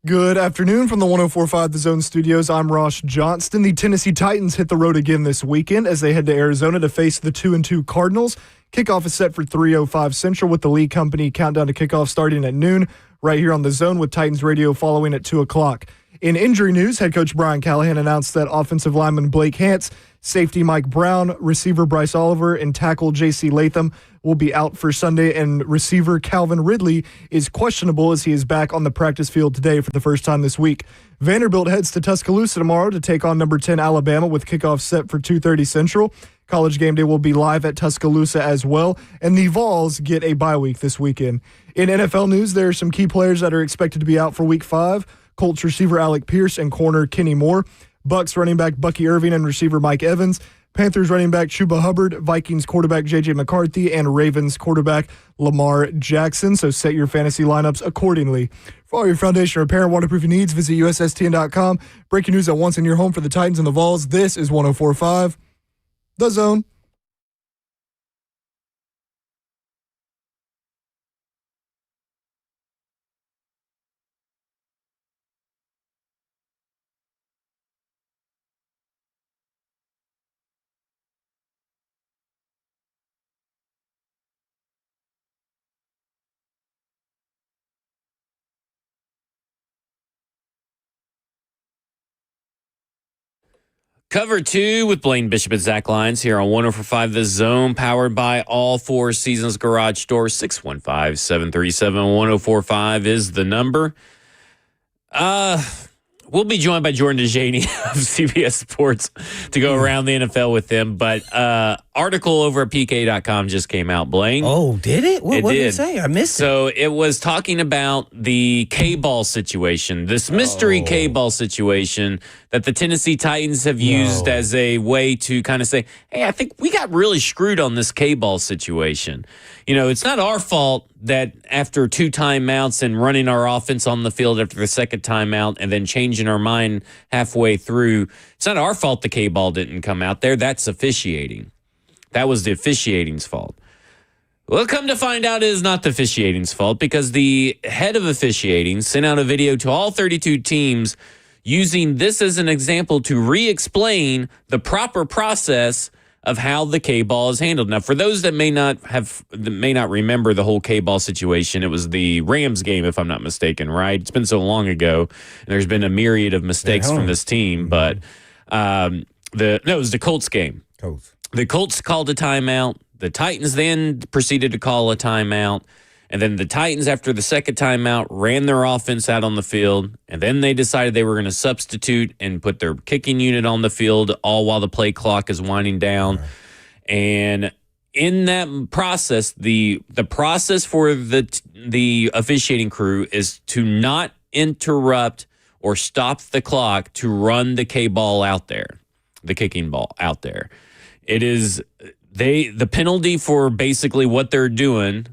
Good afternoon from the 104.5 The Zone Studios. I'm Ross Johnston. The Tennessee Titans hit the road again this weekend as they head to Arizona to face the 2-2 Cardinals. Kickoff is set for 3:05 Central with the Lee Company countdown to kickoff starting at noon right here on The Zone with Titans radio following at 2 o'clock. In injury news, head coach Brian Callahan announced that offensive lineman Blake Hance, safety Mike Brown, receiver Bryce Oliver, and tackle J.C. Latham will be out for Sunday, and receiver Calvin Ridley is questionable as he is back on the practice field today for the first time this week. Vanderbilt heads to Tuscaloosa tomorrow to take on number 10 Alabama with kickoff set for 2:30 Central. College Game Day will be live at Tuscaloosa as well, and the Vols get a bye week this weekend. In NFL news, there are some key players that are expected to be out for Week 5. Colts receiver Alec Pierce and corner Kenny Moore. Bucks running back Bucky Irving and receiver Mike Evans. Panthers running back Chuba Hubbard, Vikings quarterback J.J. McCarthy, and Ravens quarterback Lamar Jackson. So set your fantasy lineups accordingly. For all your foundation repair and waterproofing needs, visit USSTN.com. Breaking news at once in your home for the Titans and the Vols. This is 104.5 The Zone. Cover 2 with Blaine Bishop and Zach Lyons here on 104.5 The Zone, powered by All Four Seasons Garage Door. 615-737-1045 is the number. We'll be joined by Jordan DeJaney of CBS Sports to go around the NFL with him. But article over at PK.com just came out, Blaine. Oh, did it? What did it say? I missed it. So it was talking about the K-ball situation, this mystery K-ball situation that the Tennessee Titans have used as a way to kind of say, hey, I think we got really screwed on this K-ball situation. You know, it's not our fault that after 2 timeouts and running our offense on the field after the second timeout and then changing our mind halfway through, it's not our fault the K-ball didn't come out there. That's officiating. That was the officiating's fault. Well, come to find out, it is not the officiating's fault because the head of officiating sent out a video to all 32 teams using this as an example to re-explain the proper process of how the K-ball is handled. Now, for those that may not remember the whole K-ball situation, it was the Rams game, if I'm not mistaken, right? It's been so long ago, and there's been a myriad of mistakes from this team, but it was the Colts game. The Colts called a timeout. The Titans then proceeded to call a timeout. And then the Titans, after the second timeout, ran their offense out on the field. And then they decided they were going to substitute and put their kicking unit on the field, all while the play clock is winding down. Right. And in that process, the process for the officiating crew is to not interrupt or stop the clock to run the K-ball out there, the kicking ball out there. It is the penalty for basically what they're doing,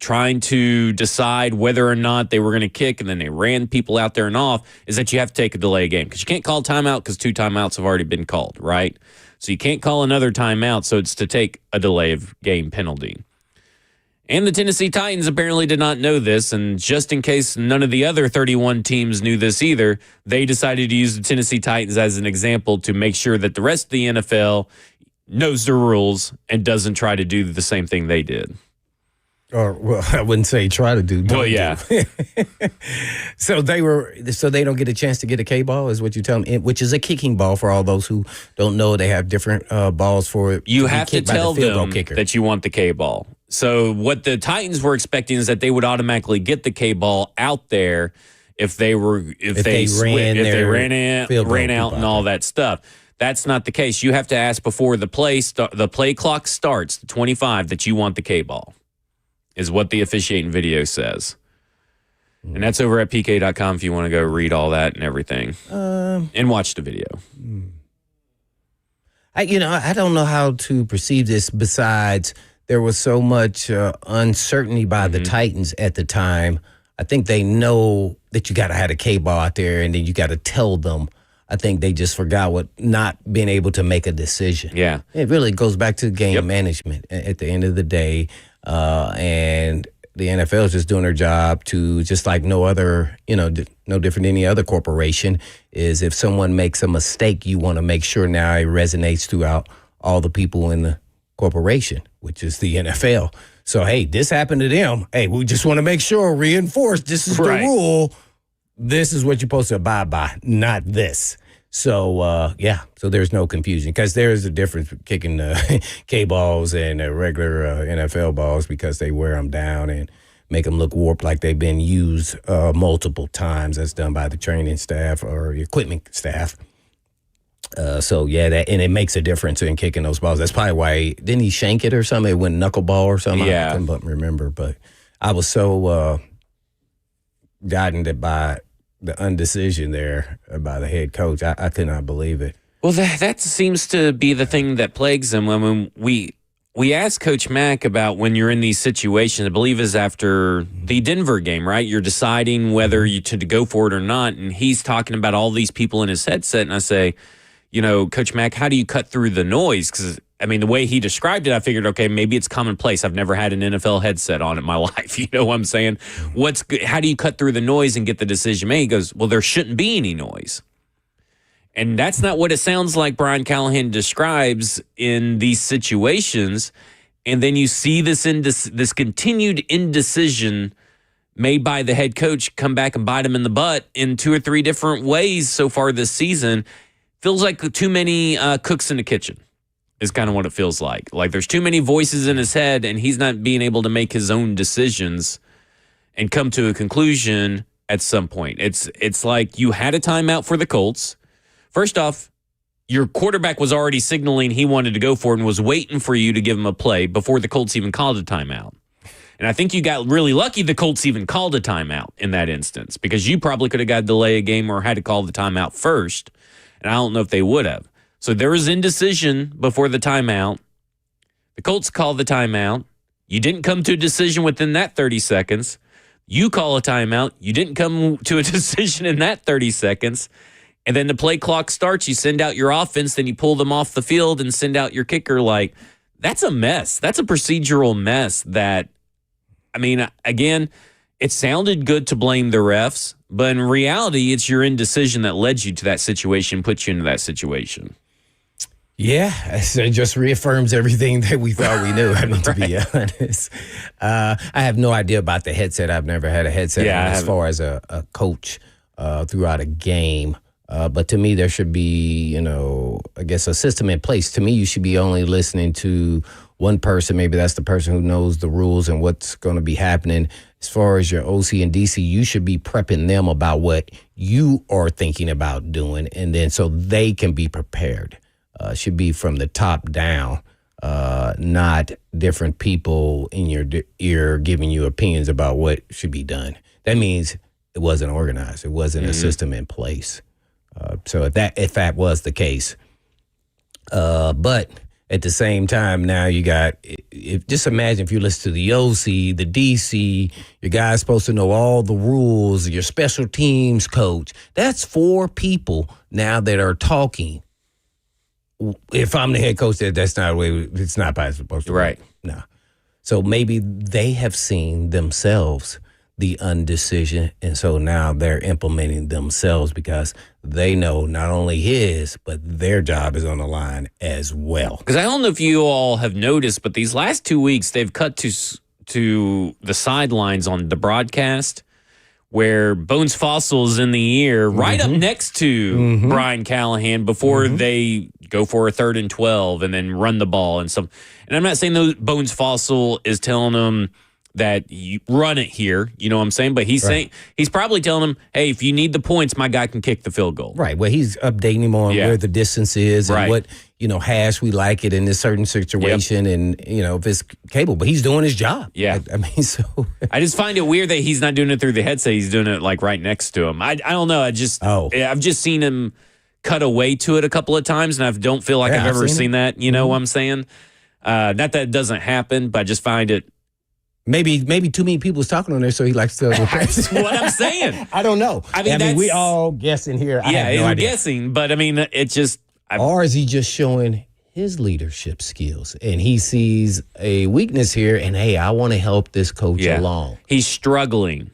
trying to decide whether or not they were going to kick, and then they ran people out there and off, is that you have to take a delay game. Because you can't call timeout because 2 timeouts have already been called, right? So you can't call another timeout, so it's to take a delay of game penalty. And the Tennessee Titans apparently did not know this, and just in case none of the other 31 teams knew this either, they decided to use the Tennessee Titans as an example to make sure that the rest of the NFL knows the rules and doesn't try to do the same thing they did. Or, well, I wouldn't say try to do. Well, yeah. So they don't get a chance to get a K-ball, is what you tell them, which is a kicking ball for all those who don't know. They have different balls for it. You have to tell them that you want the K-ball. So what the Titans were expecting is that they would automatically get the K-ball out there if they ran out and all that stuff. That's not the case. You have to ask before the play clock starts, the 25, that you want the K-ball, is what the officiating video says. And that's over at PK.com if you want to go read all that and everything and watch the video. I don't know how to perceive this besides there was so much uncertainty by the Titans at the time. I think they know that you got to have a K-ball out there and then you got to tell them. I think they just forgot not being able to make a decision. Yeah. It really goes back to game management at the end of the day. And the NFL is just doing their job to just like no other, no different than any other corporation. Is if someone makes a mistake, you want to make sure now it resonates throughout all the people in the corporation, which is the NFL. So, hey, this happened to them. Hey, we just want to make sure, reinforce this is the rule. This is what you're supposed to abide by, not this. So, so there's no confusion because there is a difference kicking K-balls and regular NFL balls because they wear them down and make them look warped like they've been used multiple times. That's done by the training staff or equipment staff. And it makes a difference in kicking those balls. That's probably why, didn't he shank it or something? It went knuckleball or something? Yeah. I couldn't remember, but I was so guided by the undecision there by the head coach. I could not believe it. Well, that seems to be the thing that plagues him. When we asked Coach Mack about when you're in these situations, I believe is after the Denver game, right? You're deciding whether you to go for it or not, and he's talking about all these people in his headset, and I say, Coach Mack, how do you cut through the noise? Because, the way he described it, I figured, okay, maybe it's commonplace. I've never had an NFL headset on in my life. You know what I'm saying? How do you cut through the noise and get the decision made? He goes, well, there shouldn't be any noise. And that's not what it sounds like Brian Callahan describes in these situations. And then you see this continued indecision made by the head coach come back and bite him in the butt in 2 or 3 different ways so far this season. Feels like too many cooks in the kitchen is kind of what it feels like. Like there's too many voices in his head and he's not being able to make his own decisions and come to a conclusion at some point. It's like you had a timeout for the Colts. First off, your quarterback was already signaling he wanted to go for it and was waiting for you to give him a play before the Colts even called a timeout. And I think you got really lucky the Colts even called a timeout in that instance because you probably could have got to delay a game or had to call the timeout first. And I don't know if they would have. So there was indecision before the timeout. The Colts called the timeout. You didn't come to a decision within that 30 seconds. You call a timeout. You didn't come to a decision in that 30 seconds. And then the play clock starts. You send out your offense. Then you pull them off the field and send out your kicker. Like, that's a mess. That's a procedural mess that, again, it sounded good to blame the refs. But in reality, it's your indecision that led you to that situation, put you into that situation. Yeah, it just reaffirms everything that we thought we knew, to be honest. I have no idea about the headset. I've never had a headset as far as a coach throughout a game. But to me, there should be, I guess a system in place. To me, you should be only listening to one person. Maybe that's the person who knows the rules and what's going to be happening. As far as your OC and DC, you should be prepping them about what you are thinking about doing, and then so they can be prepared. Should be from the top down, not different people in your ear giving you opinions about what should be done. That means it wasn't organized. It wasn't a system in place. So if that was the case, but at the same time, now you got, just imagine if you listen to the OC, the DC, your guy's supposed to know all the rules, your special teams coach. That's 4 people now that are talking. If I'm the head coach, that's not the way, it's not how it's supposed to be. Right. No. So maybe they have seen themselves the undecision, and so now they're implementing themselves because they know not only his, but their job is on the line as well. Because I don't know if you all have noticed, but these last 2 weeks, they've cut to the sidelines on the broadcast where Bones Fossil is in the ear right up next to Brian Callahan before they go for a 3rd and 12 and then run the ball and stuff. And I'm not saying Bones Fossil is telling them that you run it here, you know what I'm saying? But he's saying, he's probably telling them, hey, if you need the points, my guy can kick the field goal. Right. Well, he's updating him on where the distance is and what, hash we like it in this certain situation and, if it's capable. But he's doing his job. Yeah. So. I just find it weird that he's not doing it through the headset. He's doing it like right next to him. I don't know. I've just seen him cut away to it a couple of times, and I don't feel like I've ever seen that. You know what I'm saying? Not that it doesn't happen, but I just find it. Maybe too many people was talking on there, so he likes to. That's what I'm saying. I don't know. I mean we all guessing here. I have no idea. Guessing, but it just. Or is he just showing his leadership skills. And he sees a weakness here, and, hey, I want to help this coach along. He's struggling,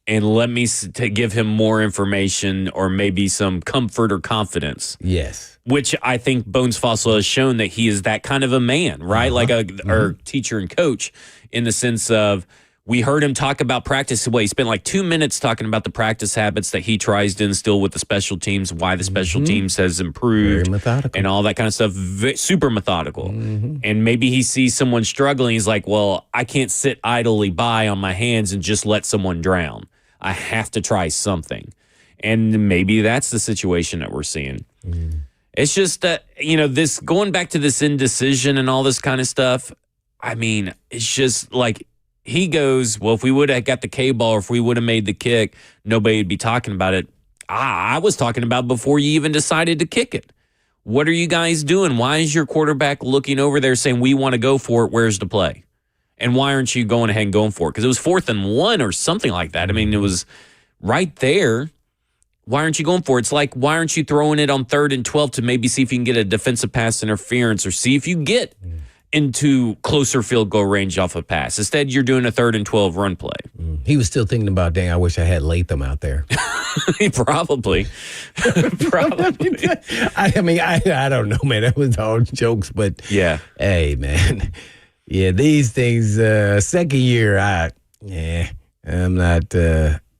and let me to give him more information or maybe some comfort or confidence. Yes. Which I think Bones Fossil has shown that he is that kind of a man, right? Like our teacher and coach, in the sense of, we heard him talk about practice. Well, he spent like 2 minutes talking about the practice habits that he tries to instill with the special teams, why the special teams has improved, and all that kind of stuff. Super methodical. And maybe he sees someone struggling. He's like, well, I can't sit idly by on my hands and just let someone drown. I have to try something. And maybe that's the situation that we're seeing. It's just that, this going back to this indecision and all this kind of stuff. I mean, it's just like, he goes, well, if we would have got the K-ball or if we would have made the kick, nobody would be talking about it. I was talking about before you even decided to kick it. What are you guys doing? Why is your quarterback looking over there saying, we want to go for it, where's the play? And why aren't you going ahead and going for it? Because it was 4th and 1 or something like that. I mean, it was right there. Why aren't you going for it? It's like, why aren't you throwing it on 3rd and 12 to maybe see if you can get a defensive pass interference or see if you get into closer field goal range off a pass. Instead, you're doing a 3rd and 12 run play. He was still thinking about, dang, I wish I had Latham out there. Probably. I mean, I don't know, man. That was all jokes, but yeah. Hey, man. Yeah, these things, second year, I'm not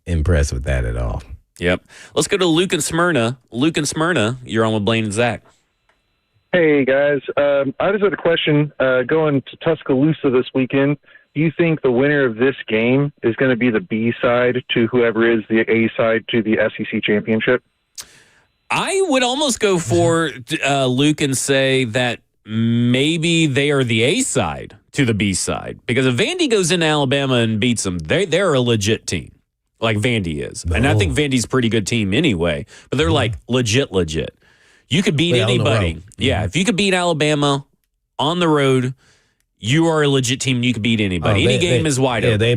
impressed with that at all. Yep. Let's go to Luke and Smyrna. Luke and Smyrna, you're on with Blaine and Zach. Hey, guys. I just had a question. Going to Tuscaloosa this weekend, do you think the winner of this game is going to be the B side to whoever is the A side to the SEC championship? I would almost go for Luke and say that maybe they are the A side to the B side. Because if Vandy goes into Alabama and beats them, they're a legit team, like Vandy is. And I think Vandy's a pretty good team anyway, but they're like legit. You could beat anybody. Yeah, if you could beat Alabama on the road, you are a legit team. You could beat anybody. Any game is wide open. They'll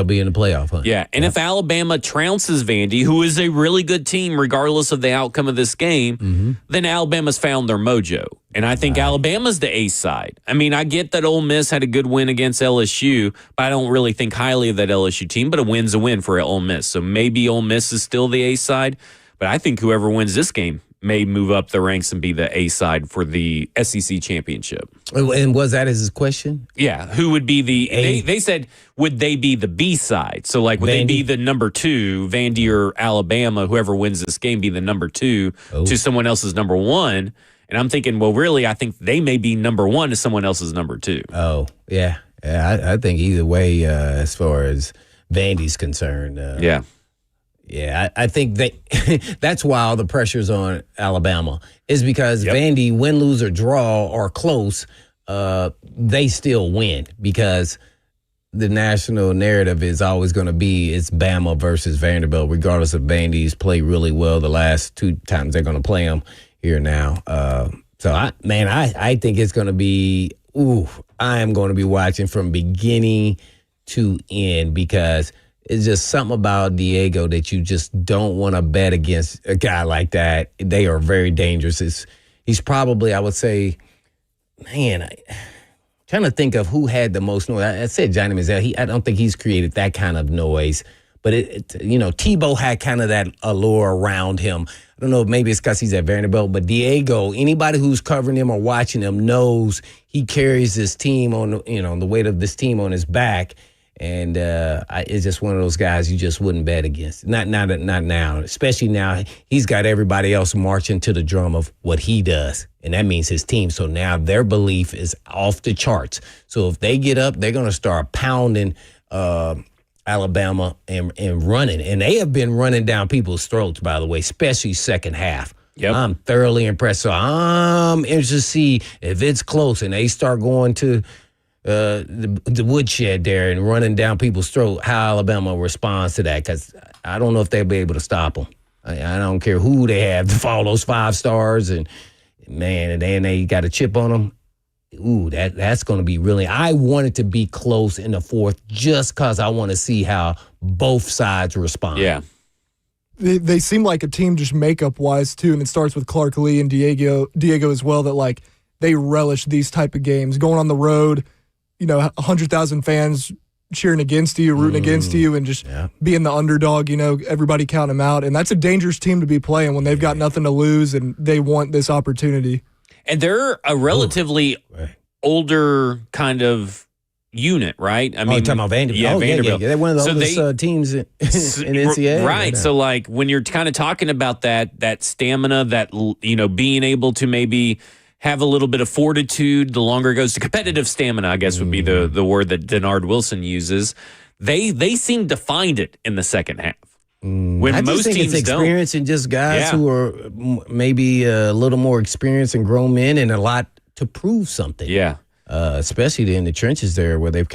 be in the playoff hunt. Yeah, and if Alabama trounces Vandy, who is a really good team regardless of the outcome of this game, then Alabama's found their mojo. And I think Alabama's the A side. I mean, I get that Ole Miss had a good win against LSU, but I don't really think highly of that LSU team, but a win's a win for Ole Miss. So maybe Ole Miss is still the A side, but I think whoever wins this game may move up the ranks and be the A side for the SEC championship. And was that his question? Yeah. Who would be the A? They said, would they be the B side? So, like, would they be the number 2, Vandy or Alabama, whoever wins this game, be the number 2 to someone else's number 1? And I'm thinking, well, really, I think they may be number 1 to someone else's number 2. Oh, yeah. I think either way, as far as Vandy's concerned. Yeah. Yeah, I think that's why all the pressure's on Alabama is because Vandy, win, lose, or draw or close, they still win because the national narrative is always going to be it's Bama versus Vanderbilt, regardless of Vandy's played really well the last 2 times they're going to play them here now. So, I think it's going to be, I am going to be watching from beginning to end because it's just something about Diego that you just don't want to bet against a guy like that. They are very dangerous. He's probably, I would say, man, trying to think of who had the most noise. I said Johnny Manziel. I don't think he's created that kind of noise. But, Tebow had kind of that allure around him. I don't know if maybe it's because he's at Vanderbilt, but Diego, anybody who's covering him or watching him knows he carries this team on, the weight of this team on his back. And it's just one of those guys you just wouldn't bet against. Not now. Especially now, he's got everybody else marching to the drum of what he does. And that means his team. So now their belief is off the charts. So if they get up, they're going to start pounding Alabama and running. And they have been running down people's throats, by the way, especially second half. Yep. I'm thoroughly impressed. So I'm interested to see if it's close and they start going to the woodshed there and running down people's throat, how Alabama responds to that, because I don't know if they'll be able to stop them. I don't care who they have to follow those 5 stars, and man, and then they got a chip on them. Ooh, that's going to be really. I want it to be close in the 4th, just because I want to see how both sides respond. Yeah. They seem like a team just makeup wise too, and it starts with Clark Lee and Diego as well. That like they relish these type of games. Going on the road, 100,000 fans cheering against you, rooting against you, and just being the underdog, everybody counting them out. And that's a dangerous team to be playing when they've got nothing to lose and they want this opportunity. And they're a relatively older kind of unit, right? I mean, you're talking about Vanderbilt. Yeah, Vanderbilt. Yeah. They're one of the oldest teams in NCAA. Right. So, like, when you're kind of talking about that stamina, that, being able to maybe have a little bit of fortitude, the longer it goes to competitive stamina, I guess would be the word that Denard Wilson uses. They seem to find it in the second half. When I just most think teams it's experience and just guys who are maybe a little more experienced and grown men and a lot to prove something. Yeah. Especially in the trenches there where they've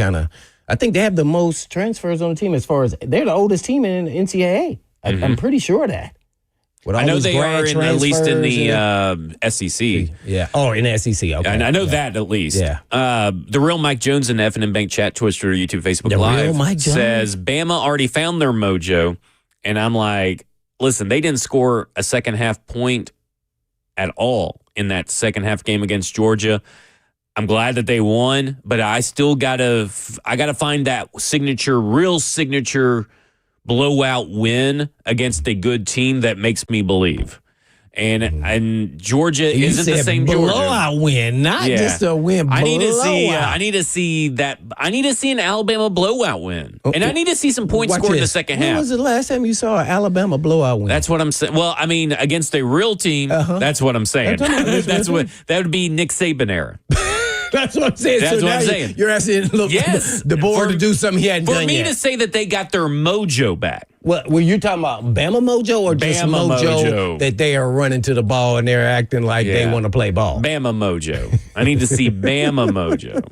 I think they have the most transfers on the team as far as they're the oldest team in NCAA. I'm pretty sure of that. I know they are at least in the SEC. Yeah. Oh, in the SEC. Okay. And I know that at least. Yeah. The real Mike Jones in the F&M Bank chat, Twitter, YouTube, Facebook Live says Bama already found their mojo. And I'm like, listen, they didn't score a second half point at all in that second half game against Georgia. I'm glad that they won, but I still gotta find that real signature blowout win against a good team that makes me believe. And Georgia isn't the same Georgia. Blowout win, not just a win. I need to see that. I need to see an Alabama blowout win, and I need to see some points scored in the second half. When was the last time you saw an Alabama blowout win? That's what I'm saying. Well, I mean, against a real team. That's what I'm saying. That would be Nick Saban era. That's what I'm saying. That's what I'm saying. You're asking the board to do something he hadn't done yet. For me to say that they got their mojo back. Were you talking about Bama mojo or just mojo that they are running to the ball and they're acting like they want to play ball? Bama mojo. I need to see Bama mojo.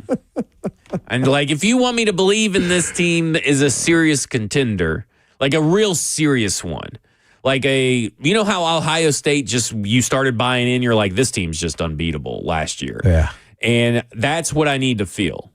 And, like, if you want me to believe in this team is a serious contender, like a real serious one, like how Ohio State you started buying in, you're like, this team's just unbeatable last year. Yeah. And that's what I need to feel.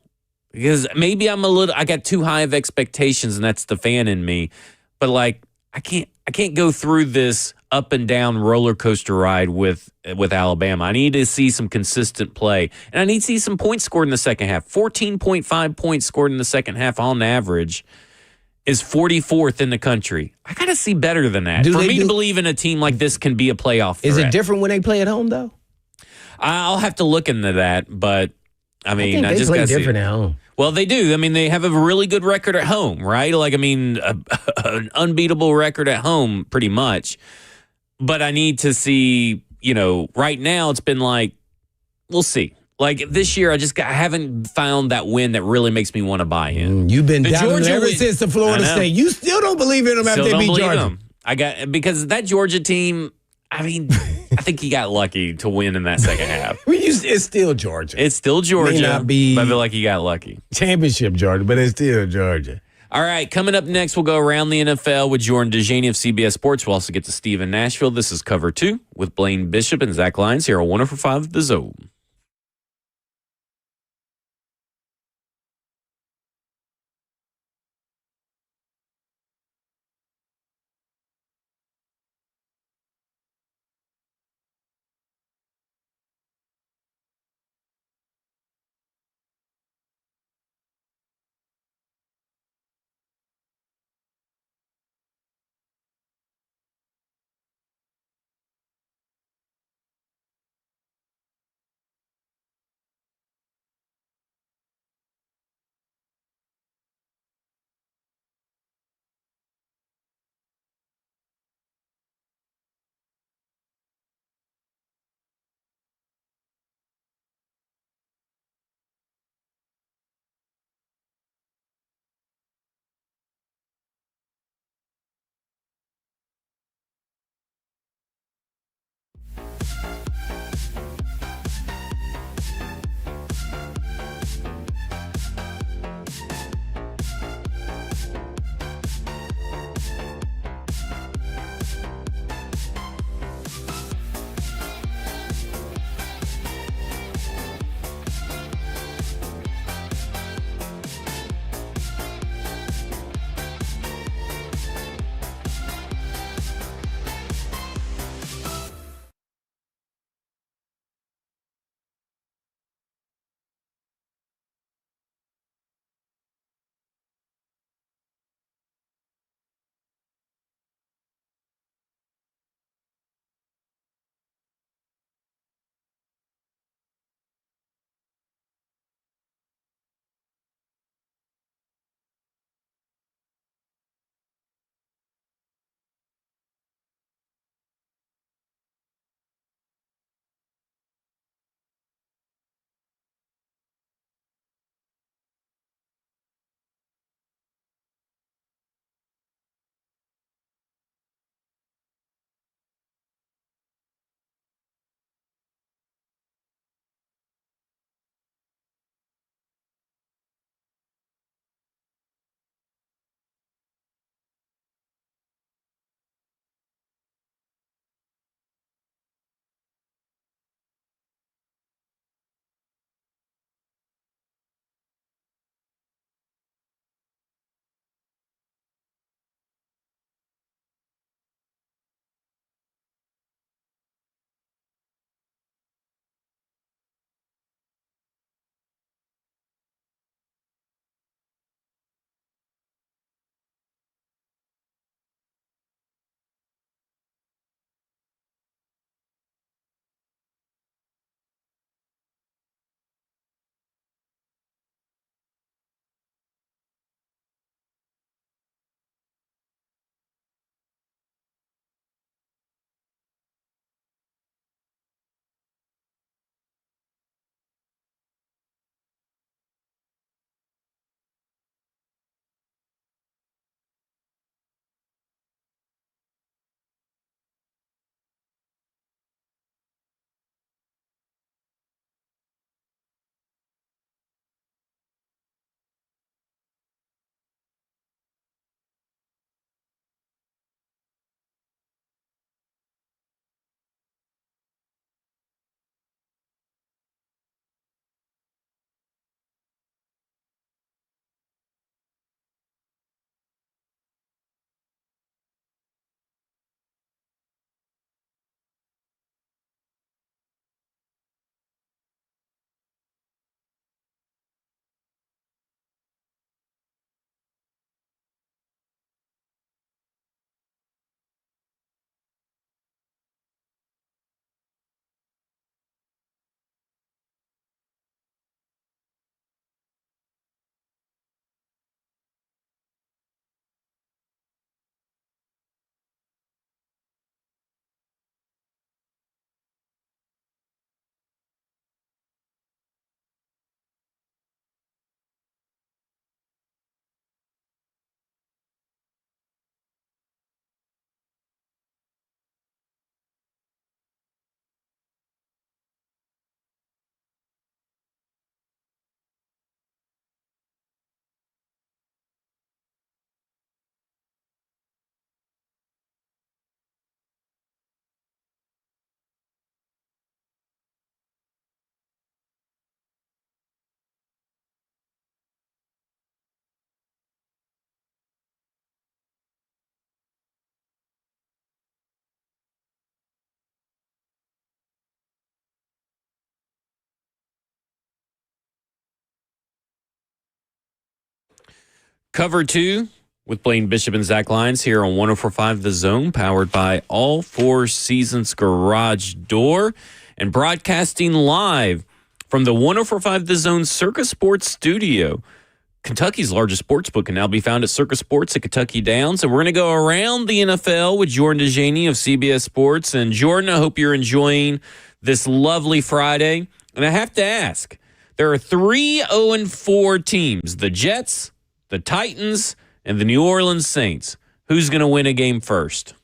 Because maybe I got too high of expectations, and that's the fan in me. But, like, I can't go through this up and down roller coaster ride with Alabama. I need to see some consistent play. And I need to see some points scored in the second half. 14.5 points scored in the second half on average is 44th in the country. I got to see better than that. For me to believe in a team like this can be a playoff threat. Is it different when they play at home, though? I'll have to look into that, but I mean, I just play different at home. Well, they do. I mean, they have a really good record at home, right? Like, I mean, an unbeatable record at home, pretty much. But I need to see, right now it's been like, we'll see. Like this year, I haven't found that win that really makes me want to buy in. You've been down ever since the Florida State. You still don't believe in them after they beat Georgia. Because that Georgia team. I mean, I think he got lucky to win in that second half. It's still Georgia. It's still Georgia. May not be but I feel like he got lucky. Championship Georgia, but it's still Georgia. All right, coming up next, we'll go around the NFL with Jordan DeJaney of CBS Sports. We'll also get to Steve in Nashville. This is Cover 2 with Blaine Bishop and Zach Lyons here on 104.5 The Zone. Cover 2 with Blaine Bishop and Zach Lyons here on 104.5 The Zone, powered by All Four Seasons Garage Door, and broadcasting live from the 104.5 The Zone Circa Sports Studio. Kentucky's largest sports book can now be found at Circa Sports at Kentucky Downs. And we're going to go around the NFL with Jordan DeJaney of CBS Sports. And Jordan, I hope you're enjoying this lovely Friday. And I have to ask, there are 3 0-4 teams, the Jets, the Titans, and the New Orleans Saints. Who's going to win a game first?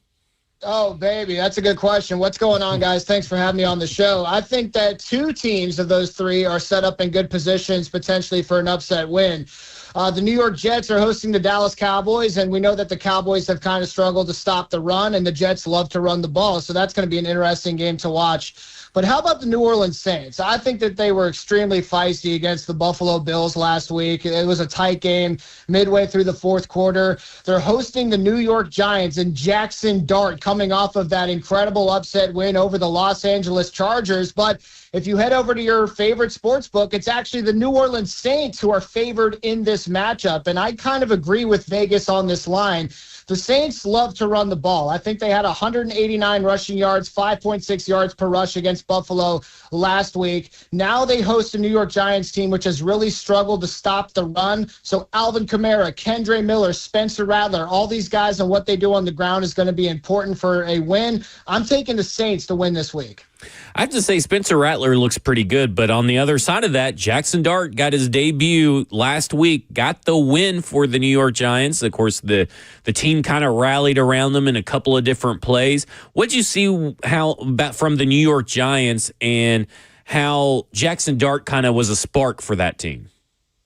Oh, baby, that's a good question. What's going on, guys? Thanks for having me on the show. I think that 2 teams of those 3 are set up in good positions potentially for an upset win. The New York Jets are hosting the Dallas Cowboys, and we know that the Cowboys have kind of struggled to stop the run, and the Jets love to run the ball, so that's going to be an interesting game to watch. But how about the New Orleans Saints? I think that they were extremely feisty against the Buffalo Bills last week. It was a tight game midway through the fourth quarter. They're hosting the New York Giants and Jackson Dart coming off of that incredible upset win over the Los Angeles Chargers. But if you head over to your favorite sports book, it's actually the New Orleans Saints who are favored in this matchup. And I kind of agree with Vegas on this line. The Saints love to run the ball. I think they had 189 rushing yards, 5.6 yards per rush against Buffalo last week. Now they host a New York Giants team which has really struggled to stop the run. So Alvin Kamara, Kendre Miller, Spencer Rattler, all these guys and what they do on the ground is going to be important for a win. I'm taking the Saints to win this week. I have to say Spencer Rattler looks pretty good, but on the other side of that, Jackson Dart got his debut last week, got the win for the New York Giants. Of course, the team kind of rallied around them in a couple of different plays. What did you see from the New York Giants and how Jackson Dart kind of was a spark for that team?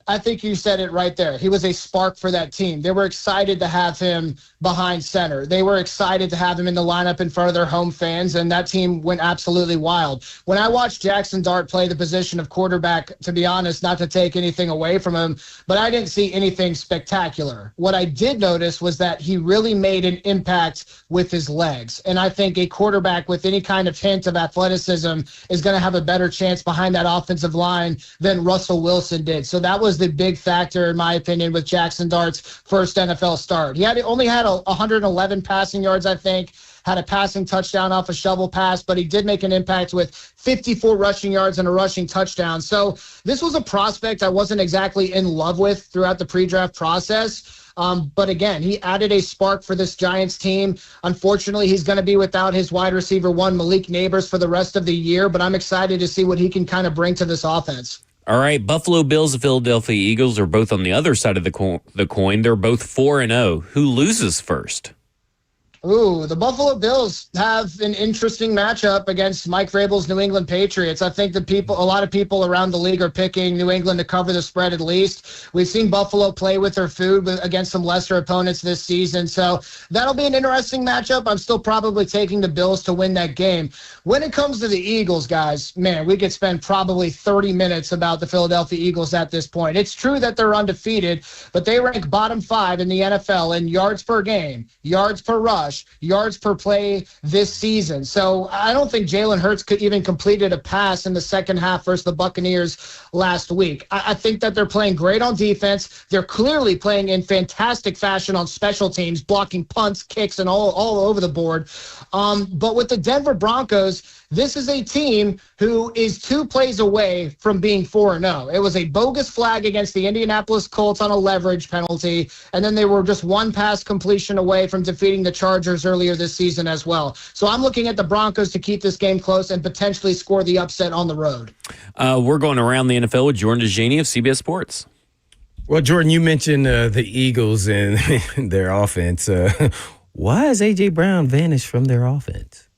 I think you said it right there. He was a spark for that team. They were excited to have him behind center. They were excited to have him in the lineup in front of their home fans, and that team went absolutely wild. When I watched Jackson Dart play the position of quarterback, to be honest, not to take anything away from him, but I didn't see anything spectacular. What I did notice was that he really made an impact with his legs, and I think a quarterback with any kind of hint of athleticism is going to have a better chance behind that offensive line than Russell Wilson did. So that was the big factor, in my opinion, with Jackson Dart's first NFL start. He only had 111 passing yards, I think, had a passing touchdown off a shovel pass, but he did make an impact with 54 rushing yards and a rushing touchdown. So this was a prospect I wasn't exactly in love with throughout the pre-draft process. But again, he added a spark for this Giants team. Unfortunately, he's going to be without his wide receiver one, Malik Neighbors, for the rest of the year, but I'm excited to see what he can kind of bring to this offense. All right, Buffalo Bills and Philadelphia Eagles are both on the other side of the coin. They're both 4-0. Who loses first? Ooh, the Buffalo Bills have an interesting matchup against Mike Vrabel's New England Patriots. I think a lot of people around the league are picking New England to cover the spread at least. We've seen Buffalo play with their food against some lesser opponents this season, so that'll be an interesting matchup. I'm still probably taking the Bills to win that game. When it comes to the Eagles, guys, man, we could spend probably 30 minutes about the Philadelphia Eagles at this point. It's true that they're undefeated, but they rank bottom 5 in the NFL in yards per game, yards per rush, yards per play this season. So I don't think Jalen Hurts could even completed a pass in the second half versus the Buccaneers last week. I think that they're playing great on defense. They're clearly playing in fantastic fashion on special teams, blocking punts, kicks, and all over the board. But with the Denver Broncos, this is a team who is 2 plays away from being 4-0. It was a bogus flag against the Indianapolis Colts on a leverage penalty, and then they were just 1 pass completion away from defeating the Chargers earlier this season as well. So I'm looking at the Broncos to keep this game close and potentially score the upset on the road. We're going around the NFL with Jordan DeJaney of CBS Sports. Well, Jordan, you mentioned the Eagles and their offense. Why has A.J. Brown vanished from their offense?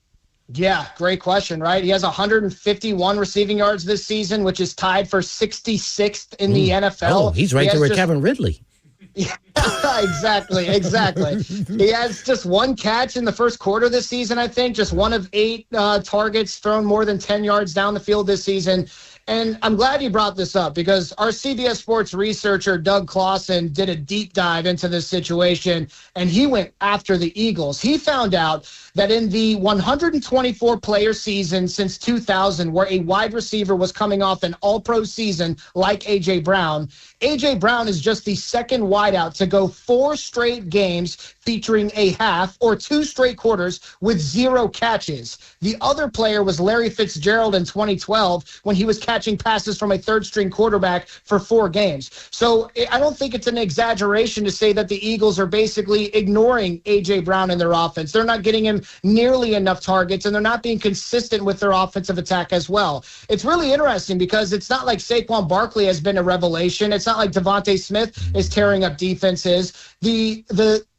Yeah, great question, right? He has 151 receiving yards this season, which is tied for 66th in the NFL. Oh, he's right there with Kevin Ridley. Yeah, exactly. He has just 1 catch in the first quarter this season, I think. Just 1 of 8 targets thrown more than 10 yards down the field this season. And I'm glad you brought this up because our CBS Sports researcher, Doug Clausen, did a deep dive into this situation, and he went after the Eagles. He found out that in the 124-player season since 2000, where a wide receiver was coming off an all-pro season like A.J. Brown, A.J. Brown is just the second wideout to go 4 straight games featuring a half or 2 straight quarters with 0 catches. The other player was Larry Fitzgerald in 2012 when he was catching passes from a third-string quarterback for 4 games. So I don't think it's an exaggeration to say that the Eagles are basically ignoring A.J. Brown in their offense. They're not getting him nearly enough targets, and they're not being consistent with their offensive attack as well. It's really interesting because it's not like Saquon Barkley has been a revelation. It's not like Devontae Smith is tearing up defenses.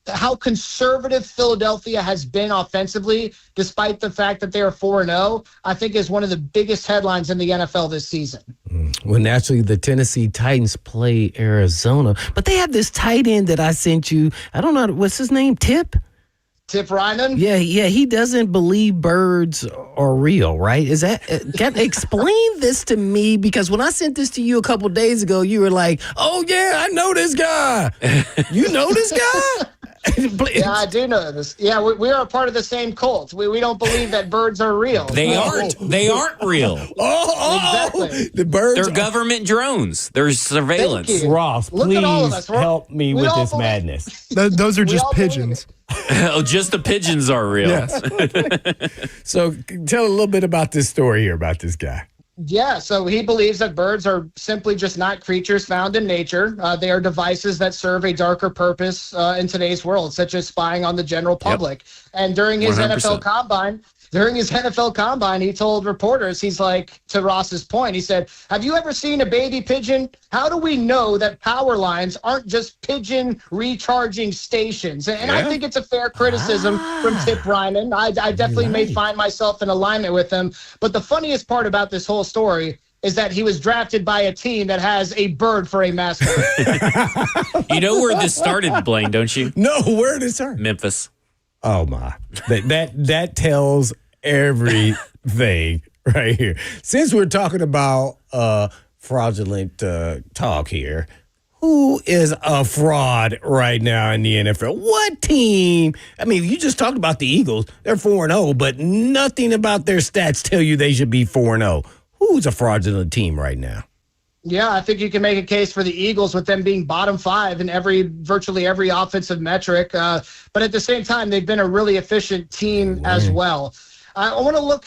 How conservative Philadelphia has been offensively, despite the fact that they are 4-0, I think is one of the biggest headlines in the NFL this season. Well, naturally, the Tennessee Titans play Arizona, but they have this tight end that I sent you. I don't know, what's his name? Tip Ryman? Yeah, he doesn't believe birds are real, right? Is that explain this to me? Because when I sent this to you a couple days ago, you were like, "Oh yeah, I know this guy." You know this guy? Yeah, I do know this. Yeah, we are a part of the same cult. We don't believe that birds are real. They aren't. They aren't real. Exactly. The birds. They're government drones. There's surveillance. Thank you. Ross, Look at all of please us. help me we with all this believe- madness. Those are just all believe pigeons. Oh, just the pigeons are real. Yes. So tell a little bit about this story here about this guy. Yeah, so he believes that birds are simply just not creatures found in nature. They are devices that serve a darker purpose in today's world, such as spying on the general public. And during his 100%. NFL Combine, he told reporters, he's like, to Ross's point, he said, "Have you ever seen a baby pigeon? How do we know that power lines aren't just pigeon recharging stations?" And I think it's a fair criticism from Tip Ryman. I definitely may find myself in alignment with him. But the funniest part about this whole story is that he was drafted by a team that has a bird for a mascot. You know where this started, Blaine, don't you? No, where did it start? Memphis. Oh my, that tells everything right here. Since we're talking about fraudulent talk here, who is a fraud right now in the NFL? What team? I mean, you just talked about the Eagles. They're 4-0, but nothing about their stats tell you they should be 4-0. Who's a fraudulent team right now? Yeah, I think you can make a case for the Eagles with them being bottom 5 in virtually every offensive metric. But at the same time, they've been a really efficient team as well. I want to look,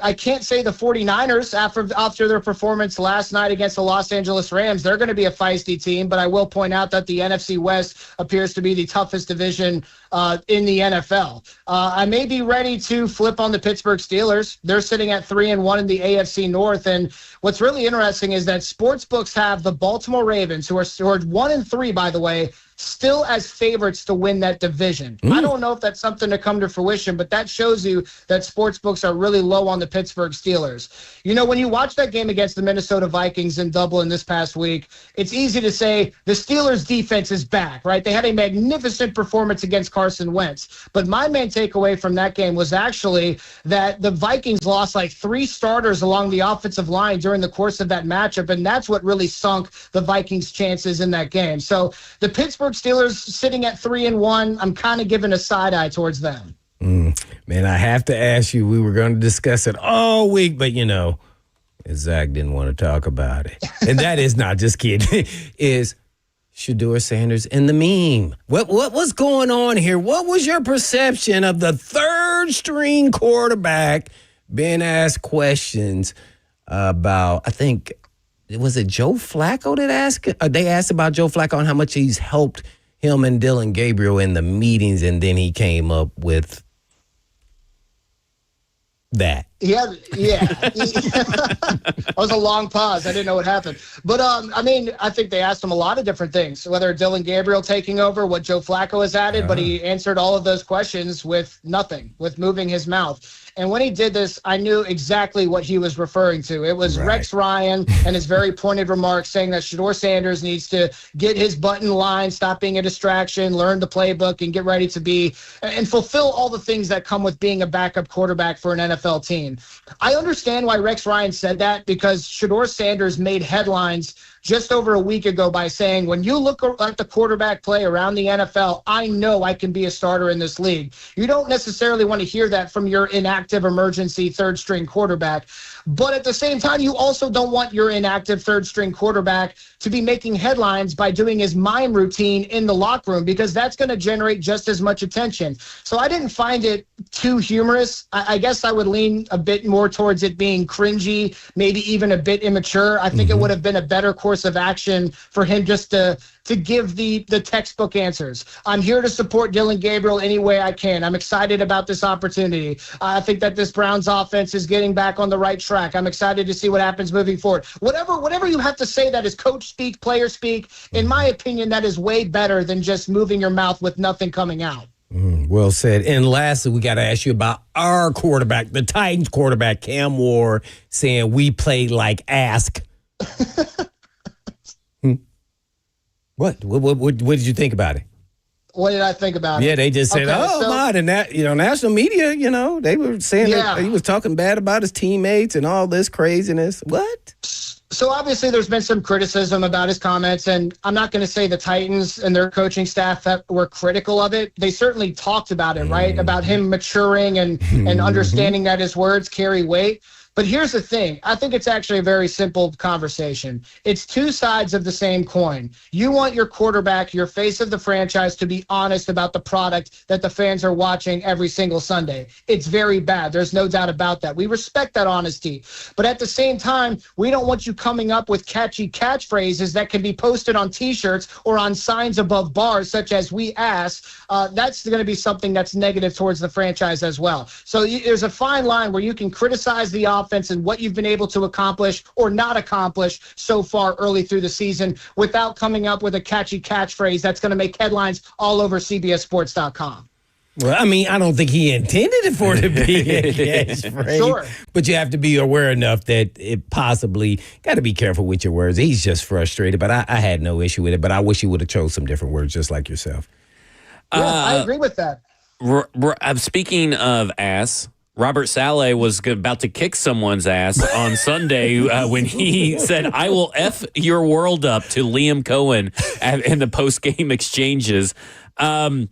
I can't say the 49ers after their performance last night against the Los Angeles Rams. They're going to be a feisty team, but I will point out that the NFC West appears to be the toughest division in the NFL. I may be ready to flip on the Pittsburgh Steelers. They're sitting at 3-1 in the AFC North. And what's really interesting is that sportsbooks have the Baltimore Ravens, who are 1-3, by the way, still as favorites to win that division. I don't know if that's something to come to fruition, but that shows you that sportsbooks are really low on the Pittsburgh Steelers. When you watch that game against the Minnesota Vikings in Dublin this past week, it's easy to say the Steelers' defense is back, right? They had a magnificent performance against Carson Wentz. But my main takeaway from that game was actually that the Vikings lost like 3 starters along the offensive line during the course of that matchup, and that's what really sunk the Vikings' chances in that game. So the Pittsburgh Steelers sitting at 3-1, I'm kind of giving a side eye towards them. Man, I have to ask you, we were going to discuss it all week, but Zach didn't want to talk about it. And that is not just kidding, is Shedeur Sanders and the meme. What was going on here? What was your perception of the third-string quarterback being asked questions about, I think, was it Joe Flacco that asked? They asked about Joe Flacco and how much he's helped him and Dylan Gabriel in the meetings, and then he came up with that. Yeah. That was a long pause. I didn't know what happened. But, I think they asked him a lot of different things, whether Dylan Gabriel taking over, what Joe Flacco has added, but he answered all of those questions with nothing, with moving his mouth. And when he did this, I knew exactly what he was referring to. It was Rex Ryan and his very pointed remarks saying that Shedeur Sanders needs to get his butt in line, stop being a distraction, learn the playbook, and get ready to be and fulfill all the things that come with being a backup quarterback for an NFL team. situation. I understand why Rex Ryan said that, because Shedeur Sanders made headlines just over a week ago by saying, when you look at the quarterback play around the NFL, I know I can be a starter in this league. You don't necessarily want to hear that from your inactive emergency third-string quarterback. But at the same time, you also don't want your inactive third-string quarterback to be making headlines by doing his mime routine in the locker room, because that's going to generate just as much attention. So I didn't find it too humorous. I guess I would lean a bit more towards it being cringy, maybe even a bit immature. I think it would have been a better course of action for him just to give the textbook answers. I'm here to support Dylan Gabriel any way I can. I'm excited about this opportunity. I think that this Browns offense is getting back on the right track. I'm excited to see what happens moving forward. Whatever you have to say that is coach speak, player speak, in my opinion, that is way better than just moving your mouth with nothing coming out. Well said. And lastly, we got to ask you about our quarterback, the Titans quarterback, Cam Ward, saying we played like ask. What did you think about it? What did I think about it? Yeah, they just said, and that, national media, they were saying that he was talking bad about his teammates and all this craziness. What? So obviously there's been some criticism about his comments, and I'm not going to say the Titans and their coaching staff that were critical of it. They certainly talked about it, right? About him maturing and understanding that his words carry weight. But here's the thing. I think it's actually a very simple conversation. It's two sides of the same coin. You want your quarterback, your face of the franchise, to be honest about the product that the fans are watching every single Sunday. It's very bad. There's no doubt about that. We respect that honesty. But at the same time, we don't want you coming up with catchy catchphrases that can be posted on T-shirts or on signs above bars, such as "we ask." That's going to be something that's negative towards the franchise as well. So there's a fine line where you can criticize the offense and what you've been able to accomplish or not accomplish so far early through the season without coming up with a catchy catchphrase that's going to make headlines all over CBSSports.com. Well, I mean, I don't think he intended it for it to be a catchphrase. Sure. But you have to be aware enough that it possibly got to be careful with your words. He's just frustrated, but I had no issue with it. But I wish he would have chose some different words, just like yourself. Yeah, I agree with that. Speaking of ass, Robert Saleh was about to kick someone's ass on Sunday when he said, "I will F your world up" to Liam Cohen in the post-game exchanges. I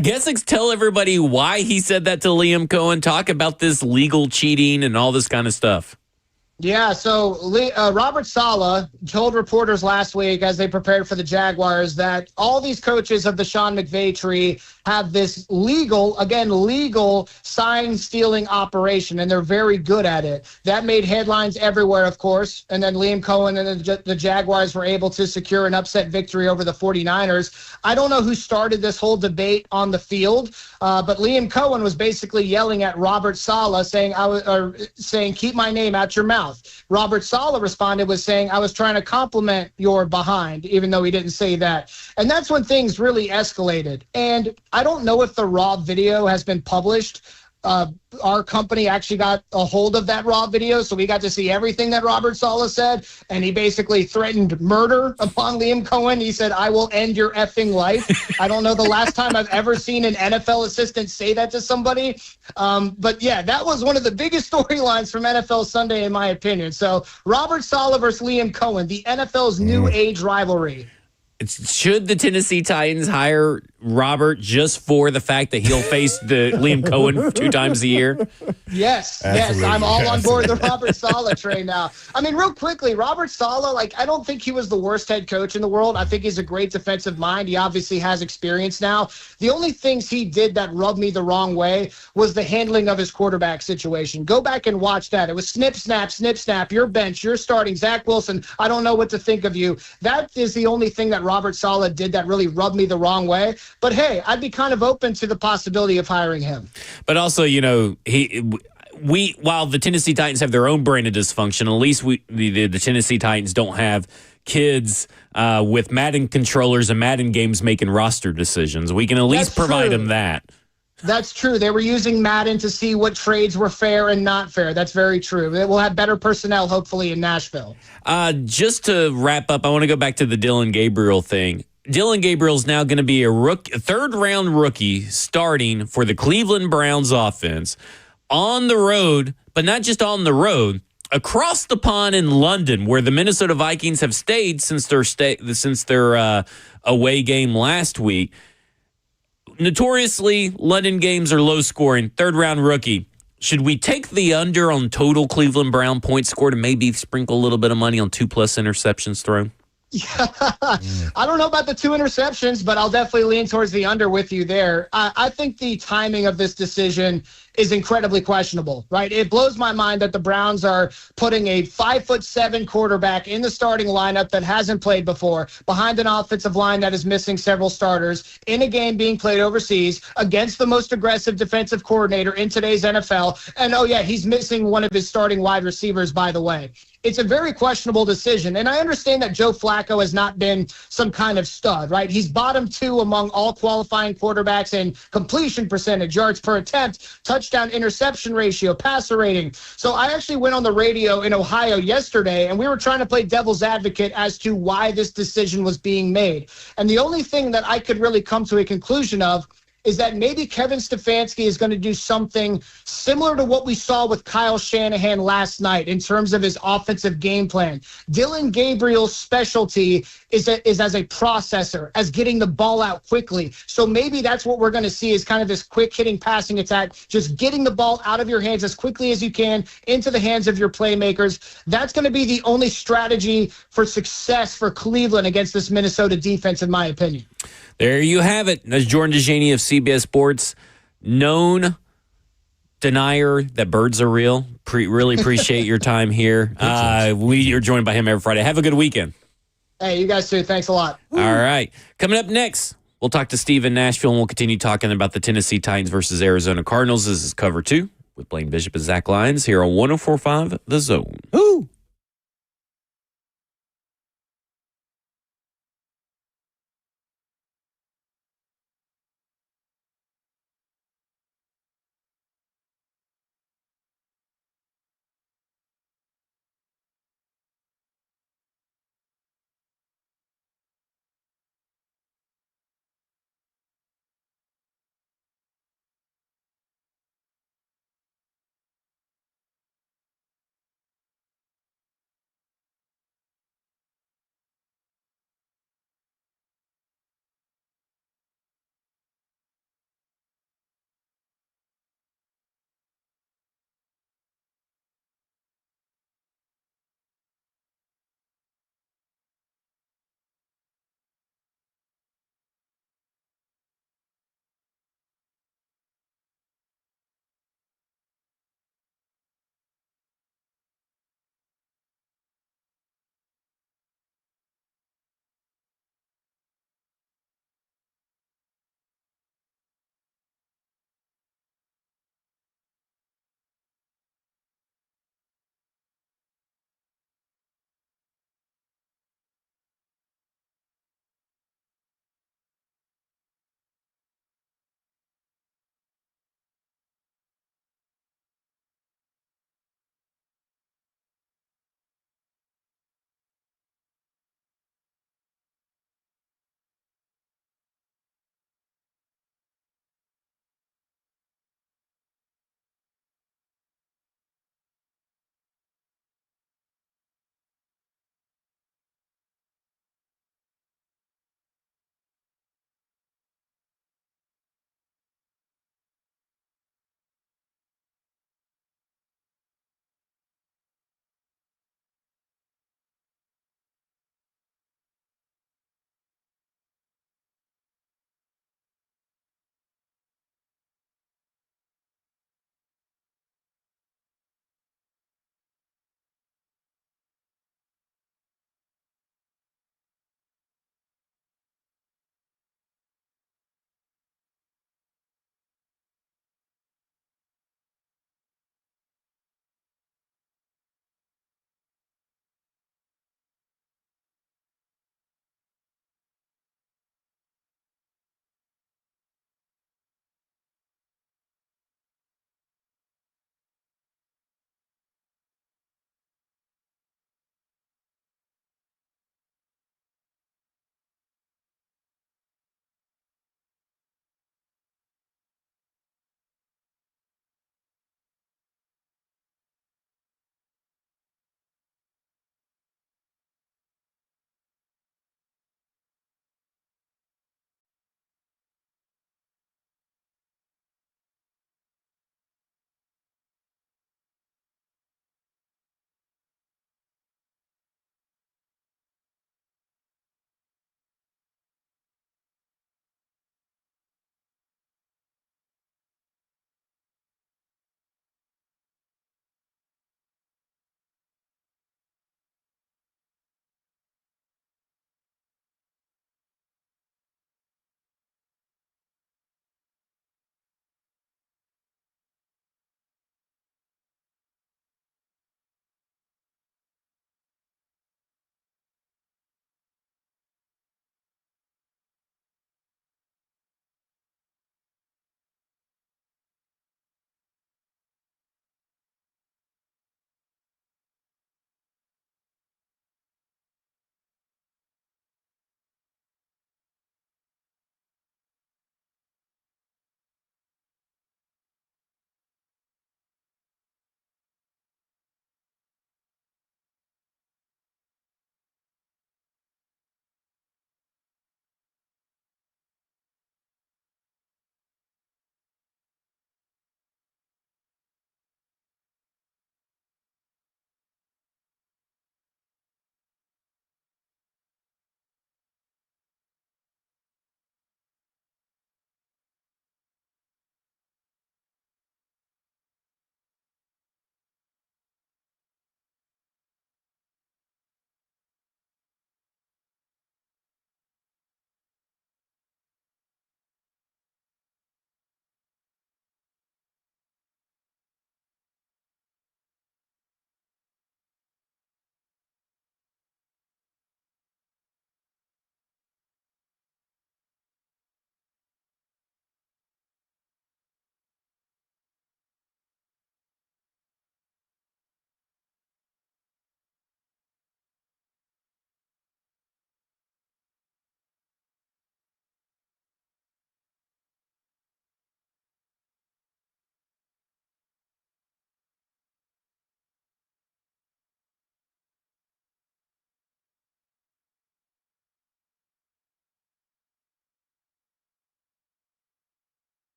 guess tell everybody why he said that to Liam Cohen. Talk about this legal cheating and all this kind of stuff. Yeah, so Robert Saleh told reporters last week as they prepared for the Jaguars that all these coaches of the Sean McVay tree have this legal sign-stealing operation, and they're very good at it. That made headlines everywhere, of course, and then Liam Cohen and the Jaguars were able to secure an upset victory over the 49ers. I don't know who started this whole debate on the field, but Liam Cohen was basically yelling at Robert Saleh, saying, "Keep my name out your mouth." Robert Saleh responded with saying, "I was trying to compliment your behind," even though he didn't say that. And that's when things really escalated. And I don't know if the raw video has been published. Our company actually got a hold of that raw video, so we got to see everything that Robert Saleh said, and he basically threatened murder upon Liam Cohen. He said, "I will end your effing life." I don't know the last time I've ever seen an NFL assistant say that to somebody. But yeah, that was one of the biggest storylines from NFL Sunday, in my opinion. So Robert Saleh versus Liam Cohen, the NFL's new age rivalry. Should the Tennessee Titans hire Robert just for the fact that he'll face the Liam Cohen 2 times a year? Yes, I'm all on board the Robert Saleh train now. I mean, real quickly, Robert Saleh, I don't think he was the worst head coach in the world. I think he's a great defensive mind. He obviously has experience now. The only things he did that rubbed me the wrong way was the handling of his quarterback situation. Go back and watch that. It was snip, snap, your bench, you're starting, Zach Wilson, I don't know what to think of you. That is the only thing that Robert Saleh did that really rubbed me the wrong way. But hey, I'd be kind of open to the possibility of hiring him. But also, while the Tennessee Titans have their own brand of dysfunction, at least the Tennessee Titans don't have kids with Madden controllers and Madden games making roster decisions. We can at least provide them that. That's true. They were using Madden to see what trades were fair and not fair. That's very true. We'll have better personnel, hopefully, in Nashville. Just to wrap up, I want to go back to the Dylan Gabriel thing. Dylan Gabriel's now going to be a third-round rookie starting for the Cleveland Browns offense. on the road, but not just on the road, across the pond in London, where the Minnesota Vikings have stayed since their away game last week. Notoriously, London games are low scoring. Third round rookie. Should we take the under on total Cleveland Brown points scored and maybe sprinkle a little bit of money on 2+ interceptions thrown? I don't know about the 2 interceptions, but I'll definitely lean towards the under with you there. I think the timing of this decision is incredibly questionable, right? It blows my mind that the Browns are putting a 5'7" quarterback in the starting lineup that hasn't played before, behind an offensive line that is missing several starters, in a game being played overseas against the most aggressive defensive coordinator in today's NFL. And oh yeah, he's missing one of his starting wide receivers, by the way. It's a very questionable decision. And I understand that Joe Flacco has not been some kind of stud, right? He's bottom 2 among all qualifying quarterbacks in completion percentage, yards per attempt, touchdown interception ratio, passer rating. So I actually went on the radio in Ohio yesterday, and we were trying to play devil's advocate as to why this decision was being made. And the only thing that I could really come to a conclusion of is that maybe Kevin Stefanski is going to do something similar to what we saw with Kyle Shanahan last night in terms of his offensive game plan. Dylan Gabriel's specialty is as a processor, as getting the ball out quickly. So maybe that's what we're going to see is kind of this quick-hitting passing attack, just getting the ball out of your hands as quickly as you can into the hands of your playmakers. That's going to be the only strategy for success for Cleveland against this Minnesota defense, in my opinion. There you have it. That's Jordan DeJaney of CBS Sports, known denier that birds are real. Really appreciate your time here. We are joined by him every Friday. Have a good weekend. Hey, you guys too. Thanks a lot. All right. Coming up next, we'll talk to Steve in Nashville, and we'll continue talking about the Tennessee Titans versus Arizona Cardinals. This is Cover 2 with Blaine Bishop and Zach Lyons here on 104.5 The Zone. Ooh.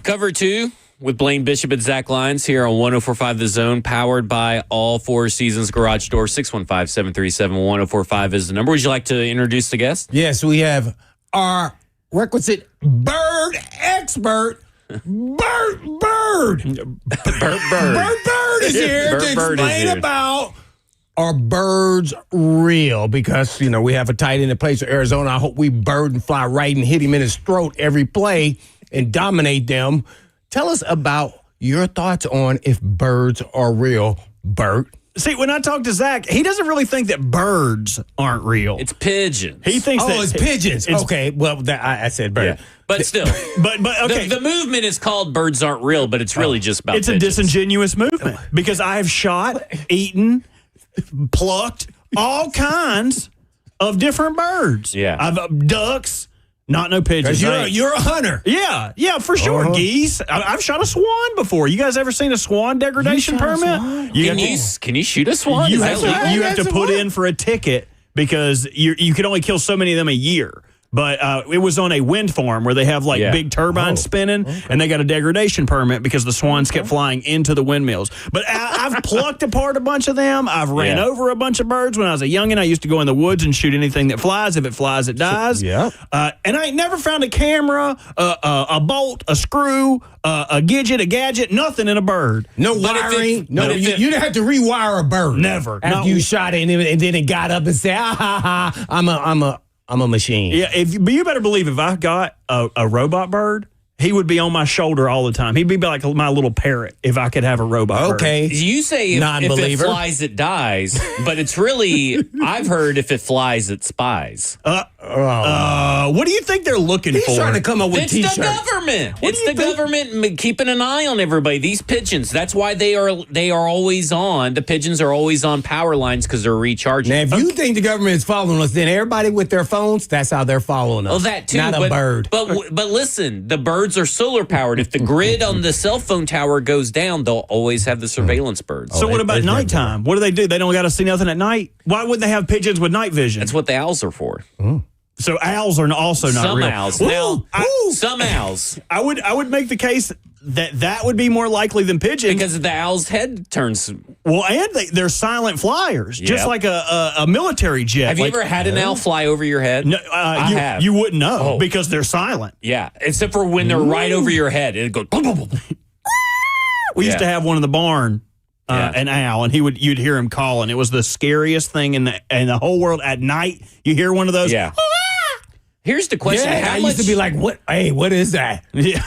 Cover 2 with Blaine Bishop and Zach Lyons here on 104.5 The Zone, powered by All Four Seasons Garage Door. 615-737-1045 is the number. Would you like to introduce the guest? Yes, we have our requisite bird expert, Bert Bird. Bird. Bert Bird is here Bert to Bird is explain here. about are birds real? Because, we have a tight end that plays for Arizona. I hope we bird and fly right and hit him in his throat every play and dominate them. Tell us about your thoughts on if birds are real, Bert. See, when I talk to Zach, he doesn't really think that birds aren't real. It's pigeons. He thinks that it's pigeons. Okay, well, I said bird. Yeah. But still, But okay. the movement is called Birds Aren't Real, but it's really just about It's pigeons. a disingenuous movement because I have shot, eaten, plucked all kinds of different birds. Yeah. I've ducks, not no pigeons. You're a hunter. Yeah, for sure. Geese. I've shot a swan before. You guys ever seen a swan degradation permit? Can you shoot a swan? You Is have that to, legal? you have to put in for a ticket because you can only kill so many of them a year. But it was on a wind farm where they have big turbines spinning, and they got a degradation permit because the swans kept flying into the windmills. But I've plucked apart a bunch of them. I've ran over a bunch of birds. When I was a youngin', I used to go in the woods and shoot anything that flies. If it flies, it dies. Yeah. And I ain't never found a camera, a bolt, a screw, a gadget, nothing in a bird. No But if wiring. it- No, but if you it- didn't have to rewire a bird. Never. After No. you shot it, and then it got up and said, I'm a machine. Yeah, but you better believe if I got a robot bird, he would be on my shoulder all the time. He'd be like my little parrot if I could have a robot bird. Okay. You say if it Non-believer. flies, it dies, but it's really, I've heard if it flies, it spies. What do you think they're looking He's for? trying to come up with It's T-shirts. the government. What It's do you the think? government keeping an eye on everybody. These pigeons. That's why they are always on. The pigeons are always on power lines because they're recharging. Now, if you think the government is following us, then everybody with their phones, that's how they're following us. Oh, that too. Not a bird. But listen, the birds are solar powered. If the grid on the cell phone tower goes down, they'll always have the surveillance birds. So what about there's nighttime? What do? They don't got to see nothing at night? Why wouldn't they have pigeons with night vision? That's what the owls are for. So owls are also not Some real. owls. Ooh, Now, ooh. some owls. I would make the case that would be more likely than pigeons. Because the owl's head turns. Well, and they're silent flyers, just Yep. like a military jet. Have you Like- ever had an owl fly over your head? No, I have. You wouldn't know Oh. because they're silent. Yeah, except for when they're right over your head. It'd go. Boom, boom, boom. We used Yeah. to have one in the barn, Yeah. an owl, and you'd hear him calling. It was the scariest thing in the whole world. At night, you hear one of those. Yeah. Here's the question: Yeah, How I much? used to be like, what? Hey, what is that? Yeah,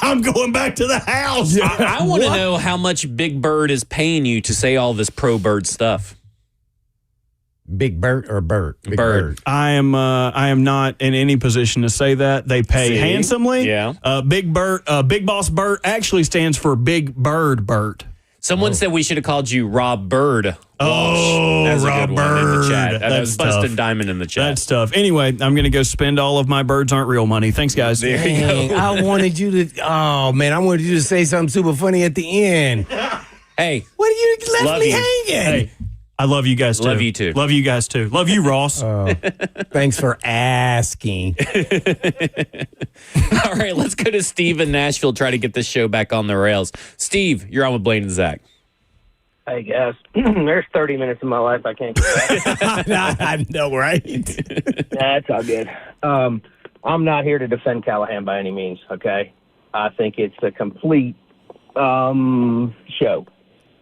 I'm going back to the house. I want to know how much Big Bird is paying you to say all this pro bird stuff. Big Bert or Bert? Big Bird. I am not in any position to say that. They pay See? handsomely. Yeah. Big Boss Bert actually stands for Big Bird Bert. Someone said we should have called you Rob Bird. Oh, That's a Rob good one in the Bird. chat. That was That's busting tough. diamond in the chat. That's tough. Anyway, I'm going to go spend all of my birds aren't real money. Thanks, guys. There you Dang, go. I wanted you to. Oh man, I wanted you to say something super funny at the end. Hey, What you left Love me you. hanging? Hey, I love you guys too. Love you too. Love you guys too. Love you, Ross. Thanks for asking. all right, let's go to Steve in Nashville. Try to get this show back on the rails. Steve, you're on with Blaine and Zach. Hey guys, there's 30 minutes of my life I can't get back. I know, right? That's all good. I'm not here to defend Callahan by any means, okay? I think it's a complete show.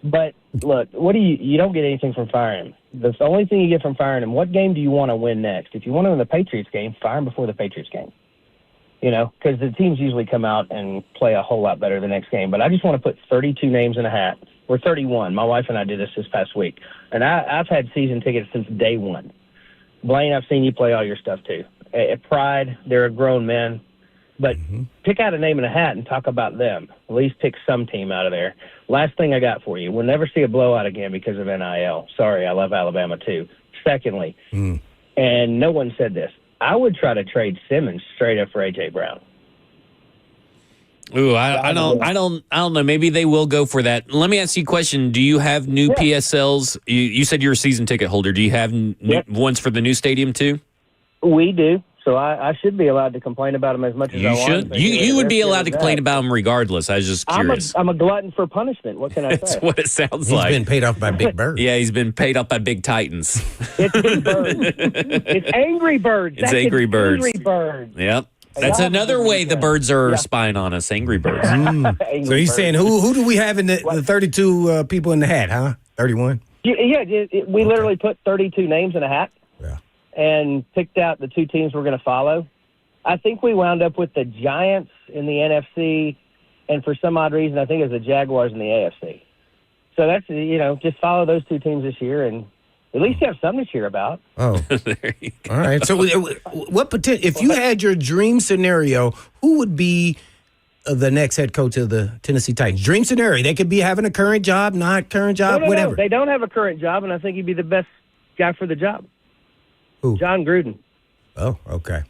But look, you don't get anything from firing him. The only thing you get from firing him, what game do you want to win next? If you want to win the Patriots game, fire him before the Patriots game. You know, because the teams usually come out and play a whole lot better the next game. But I just want to put 32 names in a hat. We're 31. My wife and I did this past week. And I've had season tickets since day one. Blaine, I've seen you play all your stuff too. At Pride, they're grown men. But pick out a name in a hat and talk about them. At least pick some team out of there. Last thing I got for you. We'll never see a blowout again because of NIL. Sorry, I love Alabama too. Secondly, and no one said this, I would try to trade Simmons straight up for A.J. Brown. Ooh, I don't know. Maybe they will go for that. Let me ask you a question. Do you have new PSLs? You said you're a season ticket holder. Do you have Yep. ones for the new stadium too? We do. So I should be allowed to complain about them as much as I You want. should. You would be allowed to complain about them regardless. I was just curious. I'm a glutton for punishment. What can I That's say? what it sounds He's like. been paid off by Big Bird. Yeah, he's been paid up by Big Titans. It's Big Birds. It's Angry Birds. It's Angry Birds. Angry Birds. Yep. That's another way the birds are spying on us, Angry Birds. Angry So he's Birds. saying, who do we have in the 32 people in the hat, huh? 31? Yeah, we literally put 32 names in a hat. Yeah. And picked out the two teams we're going to follow. I think we wound up with the Giants in the NFC, and for some odd reason, I think it was the Jaguars in the AFC. So that's, just follow those two teams this year, and at least you have something to cheer about. Oh. There you go. All right. So what if you had your dream scenario, who would be the next head coach of the Tennessee Titans? Dream scenario. They could be having a current job, not current job, whatever. No. They don't have a current job, and I think he'd be the best guy for the job. Who? John Gruden. Oh, okay.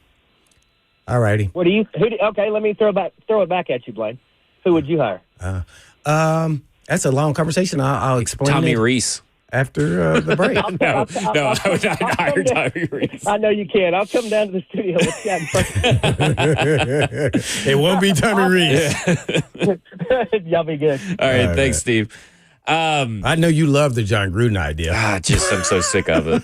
All righty. Okay, let me throw it back at you, Blaine. Who would you hire? That's a long conversation. I'll explain Tommy it Reese. after the break. No, I would not hire Tommy Reese. I know you can. I'll come down to the studio with Chad first. It won't be Tommy Reese. Y'all be good. All right, All thanks, right. Steve. I know you love the John Gruden idea. I'm so sick of it.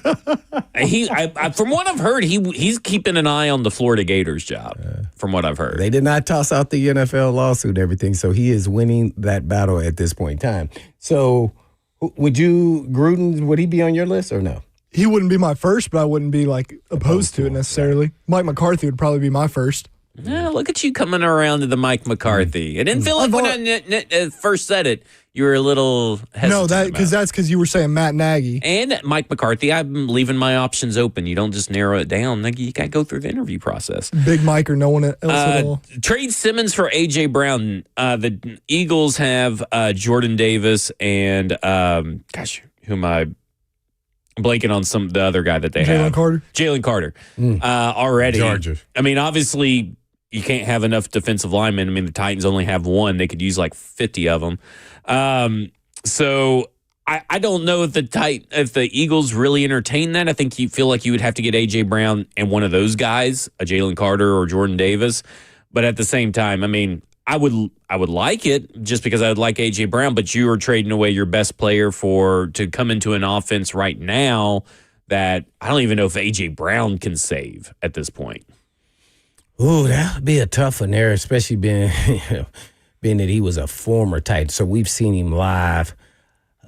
From what I've heard, he's keeping an eye on the Florida Gators job. From what I've heard, They did not toss out the NFL lawsuit and everything, so he is winning that battle at this point in time. So, would he be on your list or no? He wouldn't be my first, but I wouldn't be opposed to it necessarily. Mike McCarthy would probably be my first. Yeah, look at you coming around to the Mike McCarthy. I didn't feel like when I first said it, you were a little hesitant. No, because you were saying Matt Nagy. And Mike McCarthy, I'm leaving my options open. You don't just narrow it down. You got to go through the interview process. Big Mike or no one else at all. Trade Simmons for A.J. Brown. The Eagles have Jordan Davis and, who am I blanking on the other guy that they have? Jalen Carter. Already. Georgia. I mean, obviously, you can't have enough defensive linemen. I mean, the Titans only have one. They could use 50 of them. So I don't know if the Eagles really entertain that. I think you feel like you would have to get A.J. Brown and one of those guys, a Jalen Carter or Jordan Davis. But at the same time, I mean, I would like it just because I would like A.J. Brown, but you are trading away your best player to come into an offense right now that I don't even know if A.J. Brown can save at this point. Ooh, that would be a tough one there, especially being that he was a former Titan. So we've seen him live.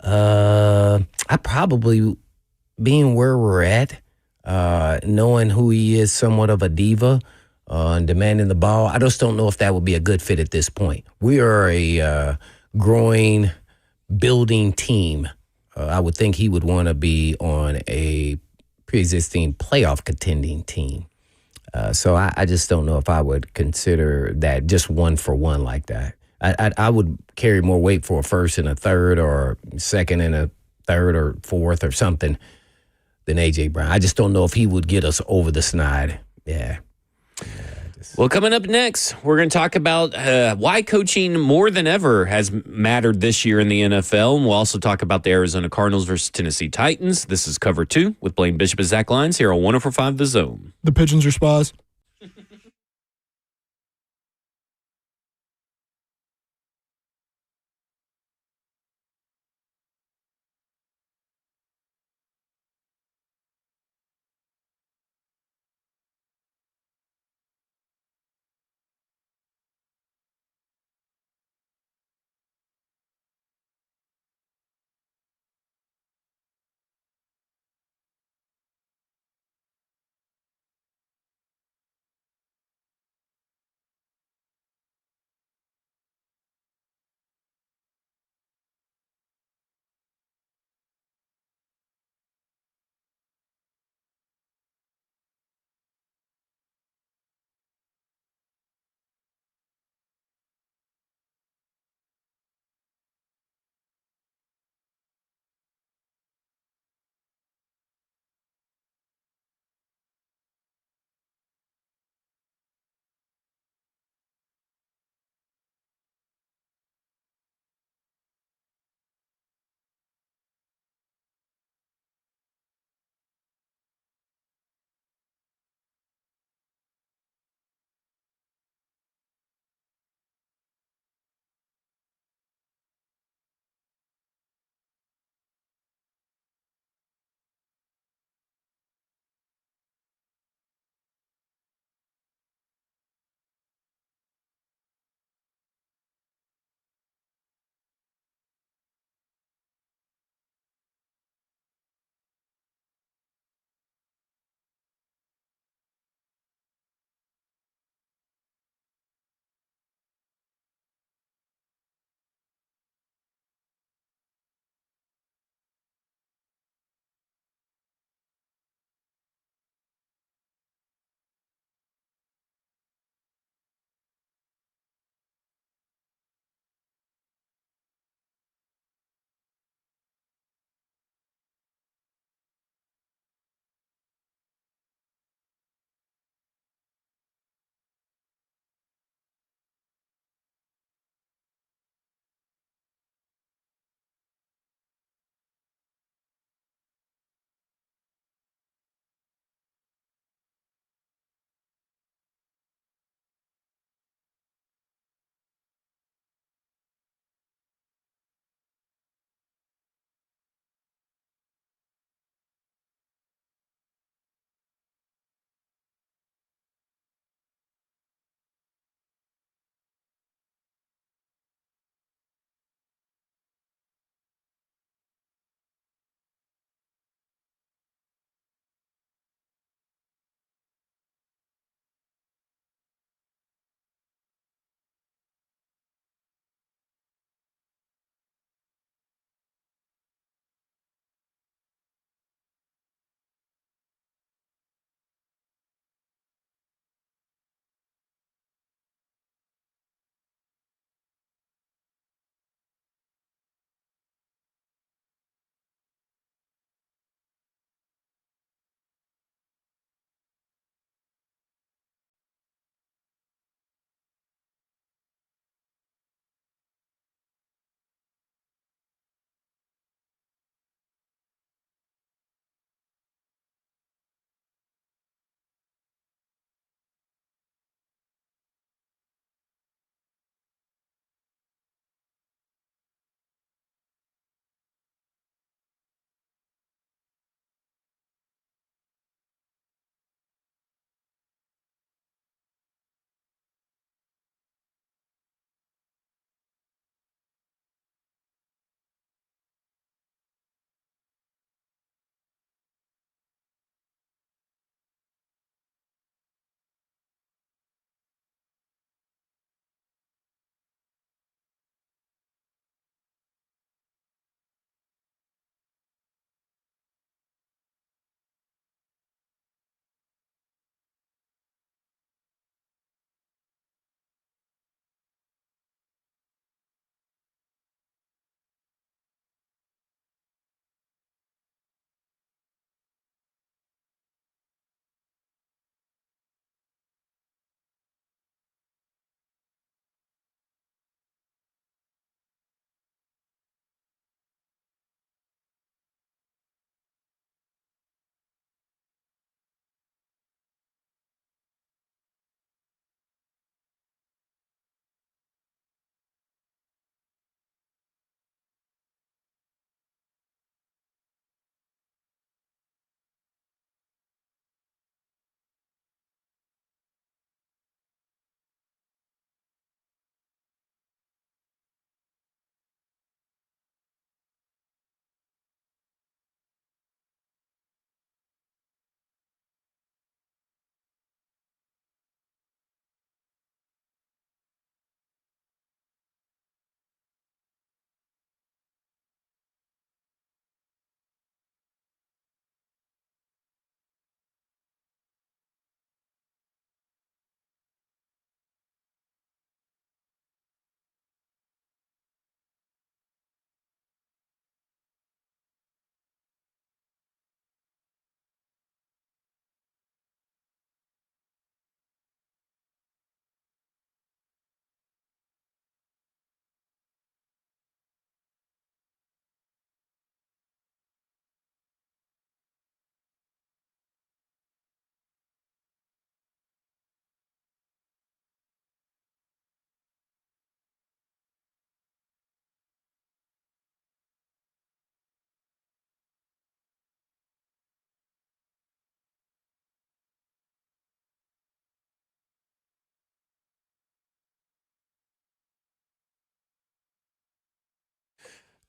I probably, being where we're at, knowing who he is, somewhat of a diva, and demanding the ball, I just don't know if that would be a good fit at this point. We are a growing, building team. I would think he would want to be on a pre-existing playoff contending team. So I just don't know if I would consider that just one for one like that. I would carry more weight for a first and a third or second and a third or fourth or something than A.J. Brown. I just don't know if he would get us over the snide. Yeah. Well, coming up next, we're going to talk about why coaching more than ever has mattered this year in the NFL. And we'll also talk about the Arizona Cardinals versus Tennessee Titans. This is Cover 2 with Blaine Bishop and Zach Lyons here on 104.5 The Zone. The Pigeons are spies.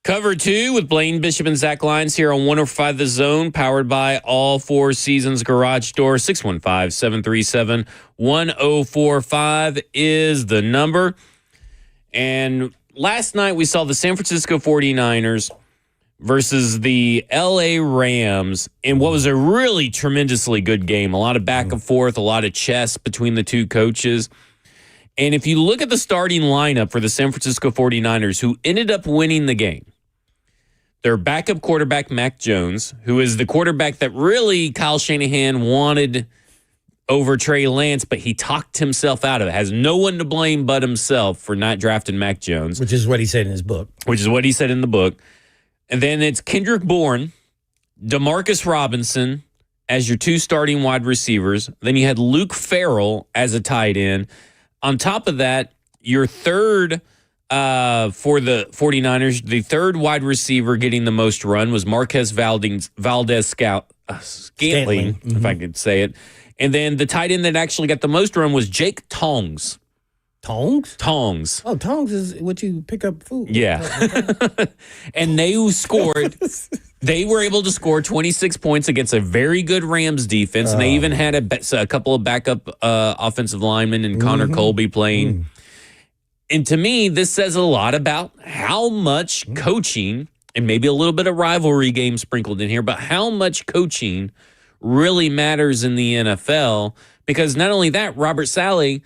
Cover 2 with Blaine Bishop and Zach Lyons here on 105 The Zone, powered by All Four Seasons Garage Door. 615-737-1045 is the number. And last night we saw the San Francisco 49ers versus the LA Rams in what was a really tremendously good game. A lot of back and forth, a lot of chess between the two coaches. And if you look at the starting lineup for the San Francisco 49ers, who ended up winning the game, their backup quarterback, Mac Jones, who is the quarterback that really Kyle Shanahan wanted over Trey Lance, but he talked himself out of it. Has no one to blame but himself for not drafting Mac Jones. Which is what he said in his book. And then it's Kendrick Bourne, Demarcus Robinson as your two starting wide receivers. Then you had Luke Farrell as a tight end. On top of that, your third for the 49ers, the third wide receiver getting the most run was Marquez Scantling, if I could say it. And then the tight end that actually got the most run was Jake Tongs. Tongs? Tongs. Oh, tongs is what you pick up food. Yeah. And they were able to score 26 points against a very good Rams defense. And they even had a couple of backup offensive linemen and Connor Colby playing. And to me, this says a lot about how much coaching, and maybe a little bit of rivalry game sprinkled in here, but how much coaching really matters in the NFL. Because not only that, Robert Saleh,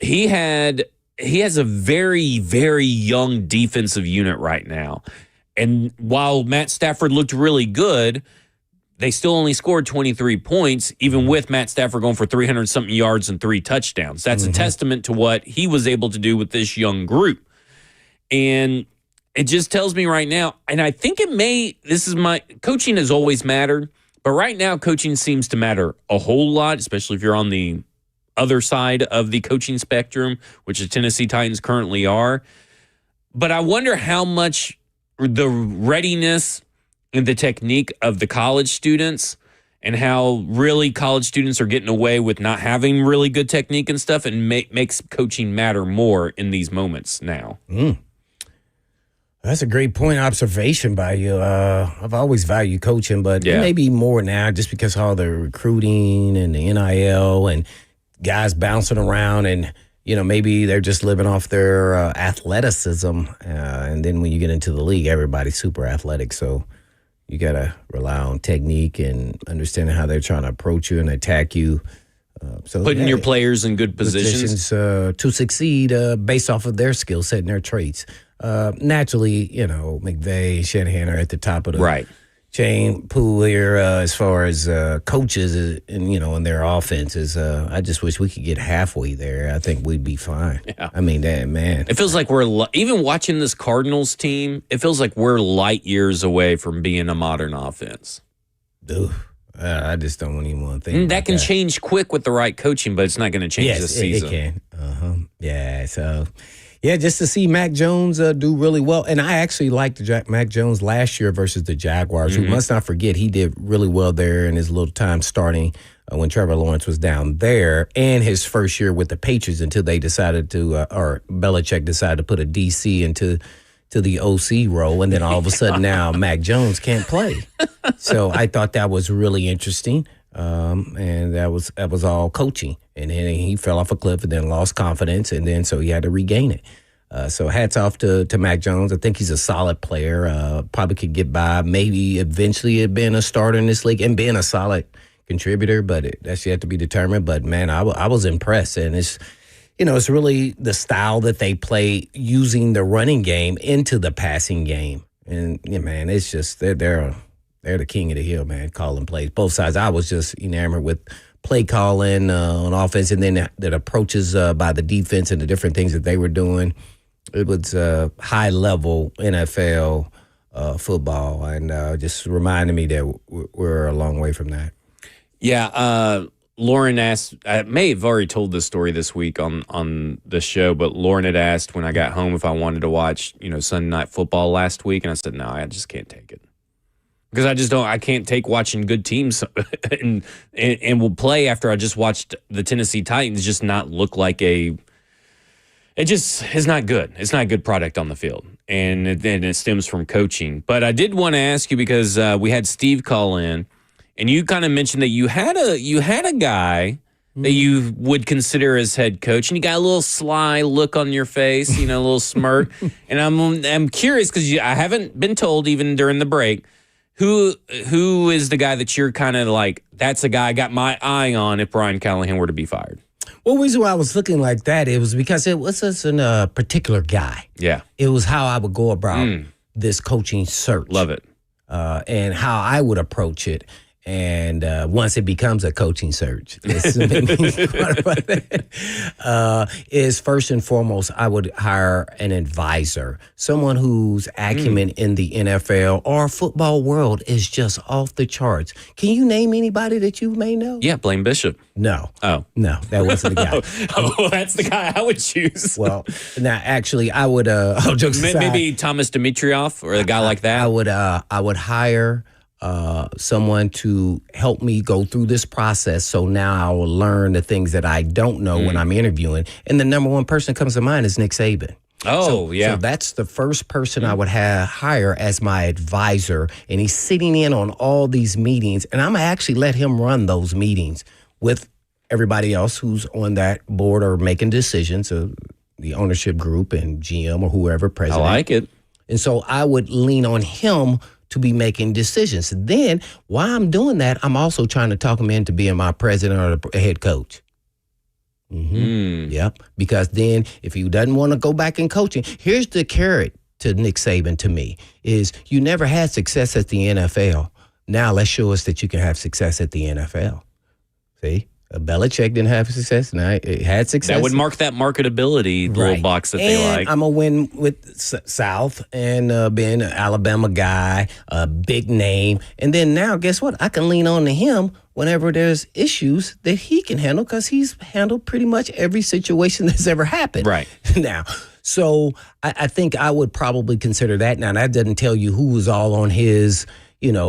he has a very, very young defensive unit right now. And while Matt Stafford looked really good, they still only scored 23 points, even with Matt Stafford going for 300-something yards and 3 touchdowns. That's a testament to what he was able to do with this young group. And it just tells me right now, and I think coaching has always mattered, but right now coaching seems to matter a whole lot, especially if you're on the other side of the coaching spectrum, which the Tennessee Titans currently are. But I wonder how much the readiness and the technique of the college students, and how really college students are getting away with not having really good technique and stuff, and makes coaching matter more in these moments now. That's a great point observation by you. I've always valued coaching, but maybe more now just because of all the recruiting and the NIL and guys bouncing around, and maybe they're just living off their athleticism. And then when you get into the league, everybody's super athletic. So you got to rely on technique and understanding how they're trying to approach you and attack you. So putting your players in good positions to succeed based off of their skill set and their traits. Naturally, McVay, Shanahan are at the top of the chain pool here as far as coaches and their offenses. I just wish we could get halfway there. I think we'd be fine. Yeah. I mean, man. It feels like even watching this Cardinals team, it feels like we're light years away from being a modern offense. Ugh. I just don't even want to think that can change quick with the right coaching, but it's not going to change this season. It can. Yeah, so... Yeah, just to see Mac Jones do really well. And I actually liked Mac Jones last year versus the Jaguars. We must not forget he did really well there in his little time starting when Trevor Lawrence was down there, and his first year with the Patriots until they decided to, or Belichick decided to put a DC into the OC role. And then all of a sudden now Mac Jones can't play. So I thought that was really interesting. And that was all coaching. And then he fell off a cliff and then lost confidence, and then so he had to regain it. So hats off to Mac Jones. I think he's a solid player. Probably could get by, maybe eventually being a starter in this league and being a solid contributor, but that's yet to be determined. But man, I was impressed, and it's really the style that they play, using the running game into the passing game. And man, it's just they're the king of the hill, man, calling plays. Both sides. I was just enamored with play calling on offense, and then that approaches by the defense and the different things that they were doing. It was high-level NFL football, and just reminded me that we're a long way from that. Yeah, Lauren asked, I may have already told this story this week on the show, but Lauren had asked when I got home if I wanted to watch, Sunday Night Football last week, and I said, no, I just can't take it. Because I can't take watching good teams and will play after I just watched the Tennessee Titans just not look like it just is not good. It's not a good product on the field. and it stems from coaching. But I did want to ask you because we had Steve call in, and you kind of mentioned that you had a guy that you would consider as head coach, and you got a little sly look on your face, a little smirk. And I'm curious because I haven't been told even during the break who is the guy that you're kind of like, that's a guy I got my eye on if Brian Callahan were to be fired. Well, the reason why I was looking like that, it was because it wasn't a particular guy. Yeah. It was how I would go about this coaching search. Love it. And how I would approach it. And once it becomes a coaching search, is first and foremost, I would hire an advisor, someone whose acumen in the NFL or football world is just off the charts. Can you name anybody that you may know? Yeah, Blaine Bishop. No. Oh. No, that wasn't the guy. Well, that's the guy I would choose. Well, now, actually, I would, jokes aside, maybe Thomas Dimitrioff or a guy like that. I would hire someone to help me go through this process. So now I will learn the things that I don't know when I'm interviewing. And the number one person that comes to mind is Nick Saban. Oh, yeah. So that's the first person I would hire as my advisor. And he's sitting in on all these meetings. And I'm going to actually let him run those meetings with everybody else who's on that board or making decisions, the ownership group and GM or whoever, president. I like it. And so I would lean on him to be making decisions. Then while I'm doing that, I'm also trying to talk him into being my president or the head coach. Yep. Because then if he doesn't want to go back in coaching, here's the carrot to Nick Saban to me is you never had success at the NFL. Now let's show us that you can have success at the NFL. See? Belichick didn't have success. Now it had success. That would mark that marketability little box that they like. I'm going to win with South and being an Alabama guy, a big name. And then now, guess what? I can lean on to him whenever there's issues that he can handle because he's handled pretty much every situation that's ever happened. Right. Now, so I think I would probably consider that. Now, that doesn't tell you who was all on his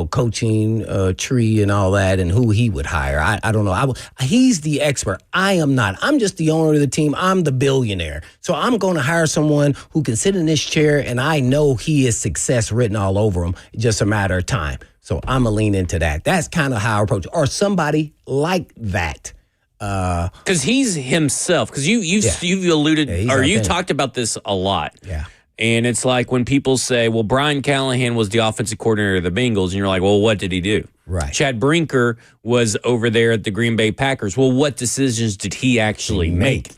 coaching tree and all that and who he would hire. I don't know. He's the expert. I am not. I'm just the owner of the team. I'm the billionaire. So I'm going to hire someone who can sit in this chair and I know he is success written all over him. It's just a matter of time. So I'm going to lean into that. That's kind of how I approach it. Or somebody like that. Because he's himself. Because you've alluded or you talked about this a lot. Yeah. And it's like when people say, well, Brian Callahan was the offensive coordinator of the Bengals, and you're like, well, what did he do? Right. Chad Brinker was over there at the Green Bay Packers. Well, what decisions did he actually make?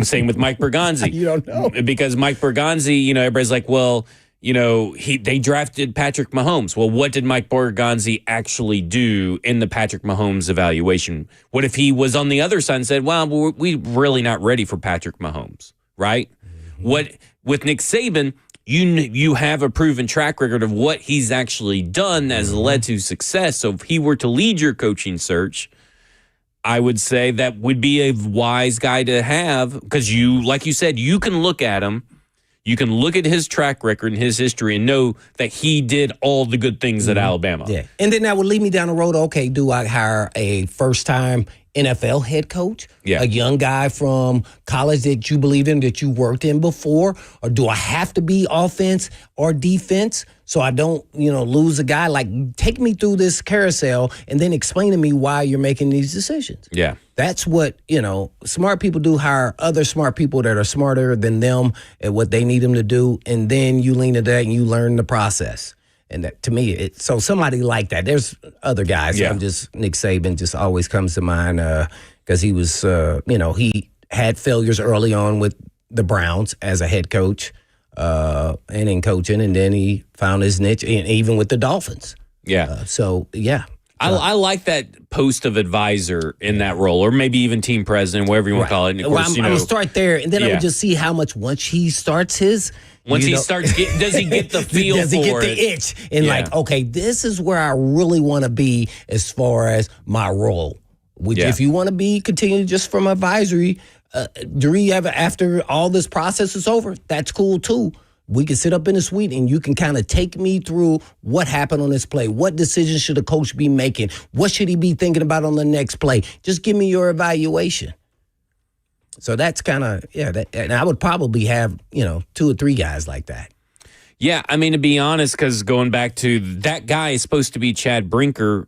Same with Mike Bergonzi. You don't know. Because Mike Bergonzi, everybody's like, well, they drafted Patrick Mahomes. Well, what did Mike Bergonzi actually do in the Patrick Mahomes evaluation? What if he was on the other side and said, well, we're really not ready for Patrick Mahomes, right? What with Nick Saban, you have a proven track record of what he's actually done that has led to success. So if he were to lead your coaching search, I would say that would be a wise guy to have because like you said, you can look at him. You can look at his track record and his history and know that he did all the good things at Alabama. Yeah. And then that would lead me down the road. Okay, do I hire a first-time NFL head coach? Yeah. A young guy from college that you believed in, that you worked in before? Or do I have to be offense or defense so I don't, lose a guy? Like, take me through this carousel and then explain to me why you're making these decisions. Yeah. That's what, smart people do, hire other smart people that are smarter than them at what they need them to do. And then you lean into that and you learn the process. And that, to me, so somebody like that. There's other guys. Yeah. Nick Saban just always comes to mind because he was, he had failures early on with the Browns as a head coach and in coaching. And then he found his niche, and even with the Dolphins. Yeah. I I like that post of advisor in that role, or maybe even team president, whatever you want to call it. And of course, I'm going to start there, and then I would just see how much once he starts his. Once he starts, does he get the feel does he get the itch? And okay, this is where I really want to be as far as my role. Which, if you want to continue just from advisory, after all this process is over, that's cool too. We can sit up in the suite and you can kind of take me through what happened on this play. What decisions should a coach be making? What should he be thinking about on the next play? Just give me your evaluation. So that's kind of, and I would probably have, 2 or 3 guys like that. Yeah, I mean, to be honest, because going back to that guy is supposed to be Chad Brinker.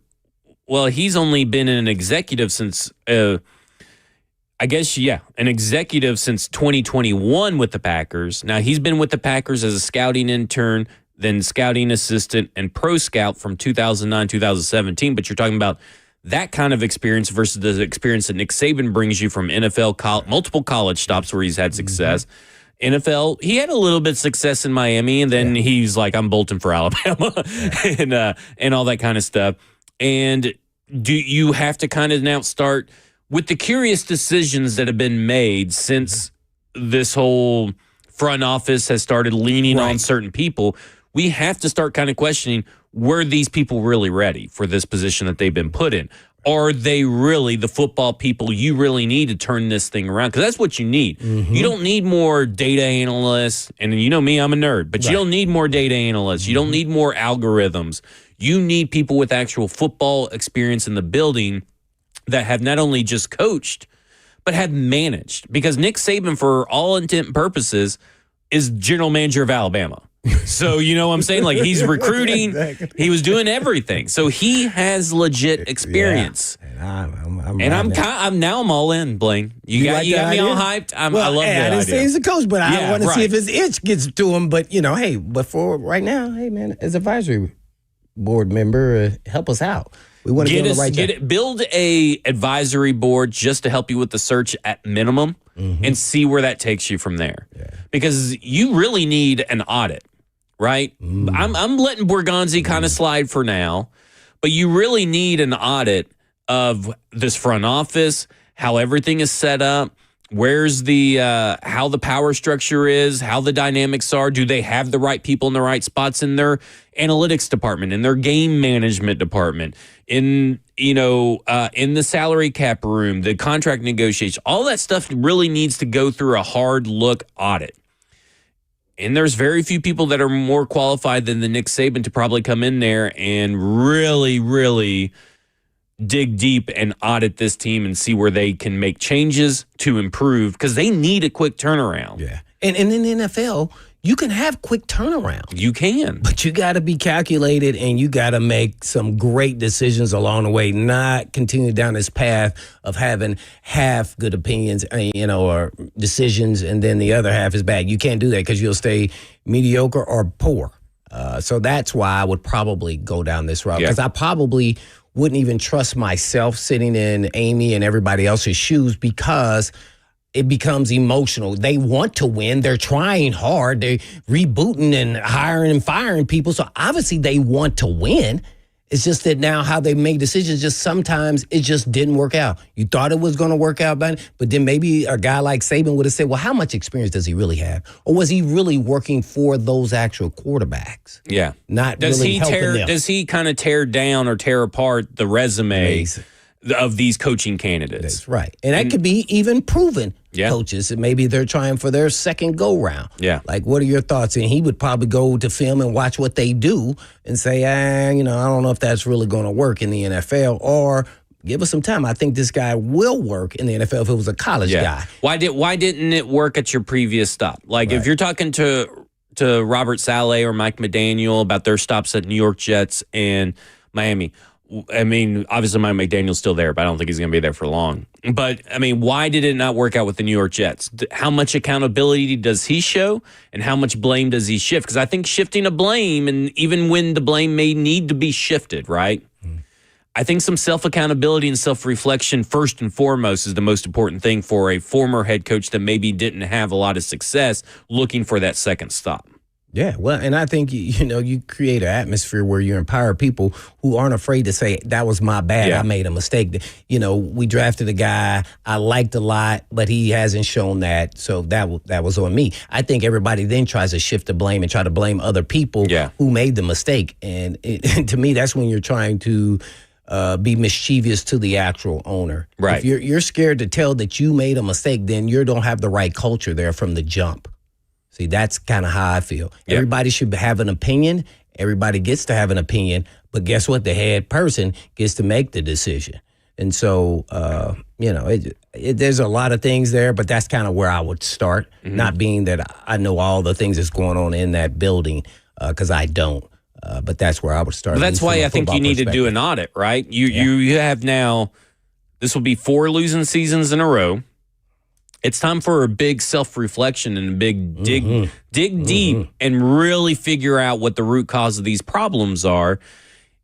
Well, he's only been an executive since, an executive since 2021 with the Packers. Now, he's been with the Packers as a scouting intern, then scouting assistant and pro scout from 2009, 2017. But you're talking about that kind of experience versus the experience that Nick Saban brings you from NFL, multiple college stops where he's had success. NFL, he had a little bit of success in Miami, and then he's like, I'm bolting for Alabama and all that kind of stuff. And do you have to kind of now start with the curious decisions that have been made since this whole front office has started leaning on certain people? We have to start kind of questioning, were these people really ready for this position that they've been put in? Are they really the football people you really need to turn this thing around? Because that's what you need. You don't need more data analysts. And you know me, I'm a nerd. But you don't need more data analysts. You don't need more algorithms. You need people with actual football experience in the building that have not only just coached, but have managed. Because Nick Saban, for all intent and purposes, is general manager of Alabama. So, you know what I'm saying? Like, he's recruiting. He was doing everything. So he has legit experience. Yeah. I'm all in, Blaine. You got me all hyped. I love that I didn't say idea. he's a coach, but I want to see if his itch gets to him. But, but for right now, hey, man, as advisory board member, help us out. We want to get on the right track. Build a advisory board just to help you with the search at minimum and see where that takes you from there. Yeah. Because you really need an audit, right? I'm letting Borgonzi kind of slide for now, but you really need an audit of this front office, how everything is set up, where's the how the power structure is, how the dynamics are. Do they have the right people in the right spots in their analytics department, in their game management department, in the salary cap room, the contract negotiation? All that stuff really needs to go through a hard look audit. And there's very few people that are more qualified than the Nick Saban to probably come in there and really, really dig deep and audit this team and see where they can make changes to improve, because they need a quick turnaround. Yeah. And in the NFL, you can have quick turnaround. You can. But you got to be calculated, and you got to make some great decisions along the way, not continue down this path of having half good opinions, or decisions, and then the other half is bad. You can't do that, because you'll stay mediocre or poor. So that's why I would probably go down this route, because I probably wouldn't even trust myself sitting in Amy and everybody else's shoes, because it becomes emotional. They want to win. They're trying hard. They're rebooting and hiring and firing people. So obviously they want to win. It's just that now how they make decisions, just sometimes it just didn't work out. You thought it was going to work out, but then maybe a guy like Saban would have said, well, how much experience does he really have? Or was he really working for those actual quarterbacks? Yeah. Not really helping them. Does he kind of tear down or tear apart the resume of these coaching candidates? That's right. And that could be even proven coaches. And maybe they're trying for their second go-round. Yeah. Like, what are your thoughts? And he would probably go to film and watch what they do and say, I don't know if that's really going to work in the NFL, or give us some time. I think this guy will work in the NFL if it was a college guy. Why didn't it work at your previous stop? Like, if you're talking to Robert Saleh or Mike McDaniel about their stops at New York Jets and Miami, I mean, obviously Mike McDaniel's still there, but I don't think he's going to be there for long. But, I mean, why did it not work out with the New York Jets? How much accountability does he show, and how much blame does he shift? Because I think shifting a blame, and even when the blame may need to be shifted, right? I think some self-accountability and self-reflection first and foremost is the most important thing for a former head coach that maybe didn't have a lot of success looking for that second stop. Yeah, well, and I think, you create an atmosphere where you empower people who aren't afraid to say, that was my bad, I made a mistake. We drafted a guy I liked a lot, but he hasn't shown that, so that was on me. I think everybody then tries to shift the blame and try to blame other people who made the mistake. And to me, that's when you're trying to be mischievous to the actual owner. Right. If you're scared to tell that you made a mistake, then you don't have the right culture there from the jump. See, that's kind of how I feel. Yep. Everybody should have an opinion. Everybody gets to have an opinion. But guess what? The head person gets to make the decision. And so, there's a lot of things there, but that's kind of where I would start, not being that I know all the things that's going on in that building. because I don't. But that's where I would start. But that's why I think you need to do an audit, right? You have now, this will be 4 losing seasons in a row. It's time for a big self-reflection and a big dig deep and really figure out what the root cause of these problems are.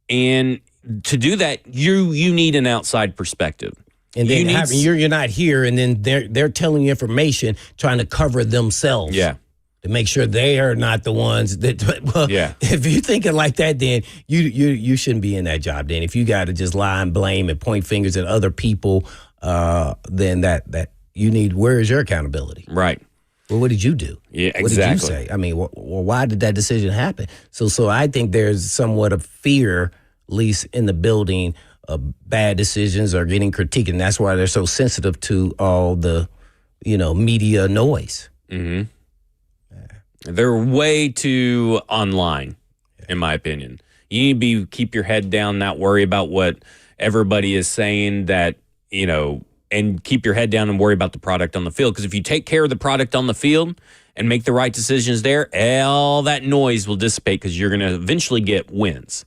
And to do that, you need an outside perspective. And then you're not here, and then they're telling you information, trying to cover themselves. Yeah. To make sure they are not the ones that. Well, Yeah. If you're thinking like that, then you shouldn't be in that job. Then if you got to just lie and blame and point fingers at other people, then that you need. Where is your accountability? Right. Well, what did you do? Yeah, What did you say? I mean, well, why did that decision happen? So I think there's somewhat of fear, at least in the building, of bad decisions or getting critiqued, and that's why they're so sensitive to all the, media noise. Mm-hmm. They're way too online, in my opinion. You need to keep your head down, not worry about what everybody is saying, and keep your head down and worry about the product on the field. Because if you take care of the product on the field and make the right decisions there, all that noise will dissipate because you're going to eventually get wins.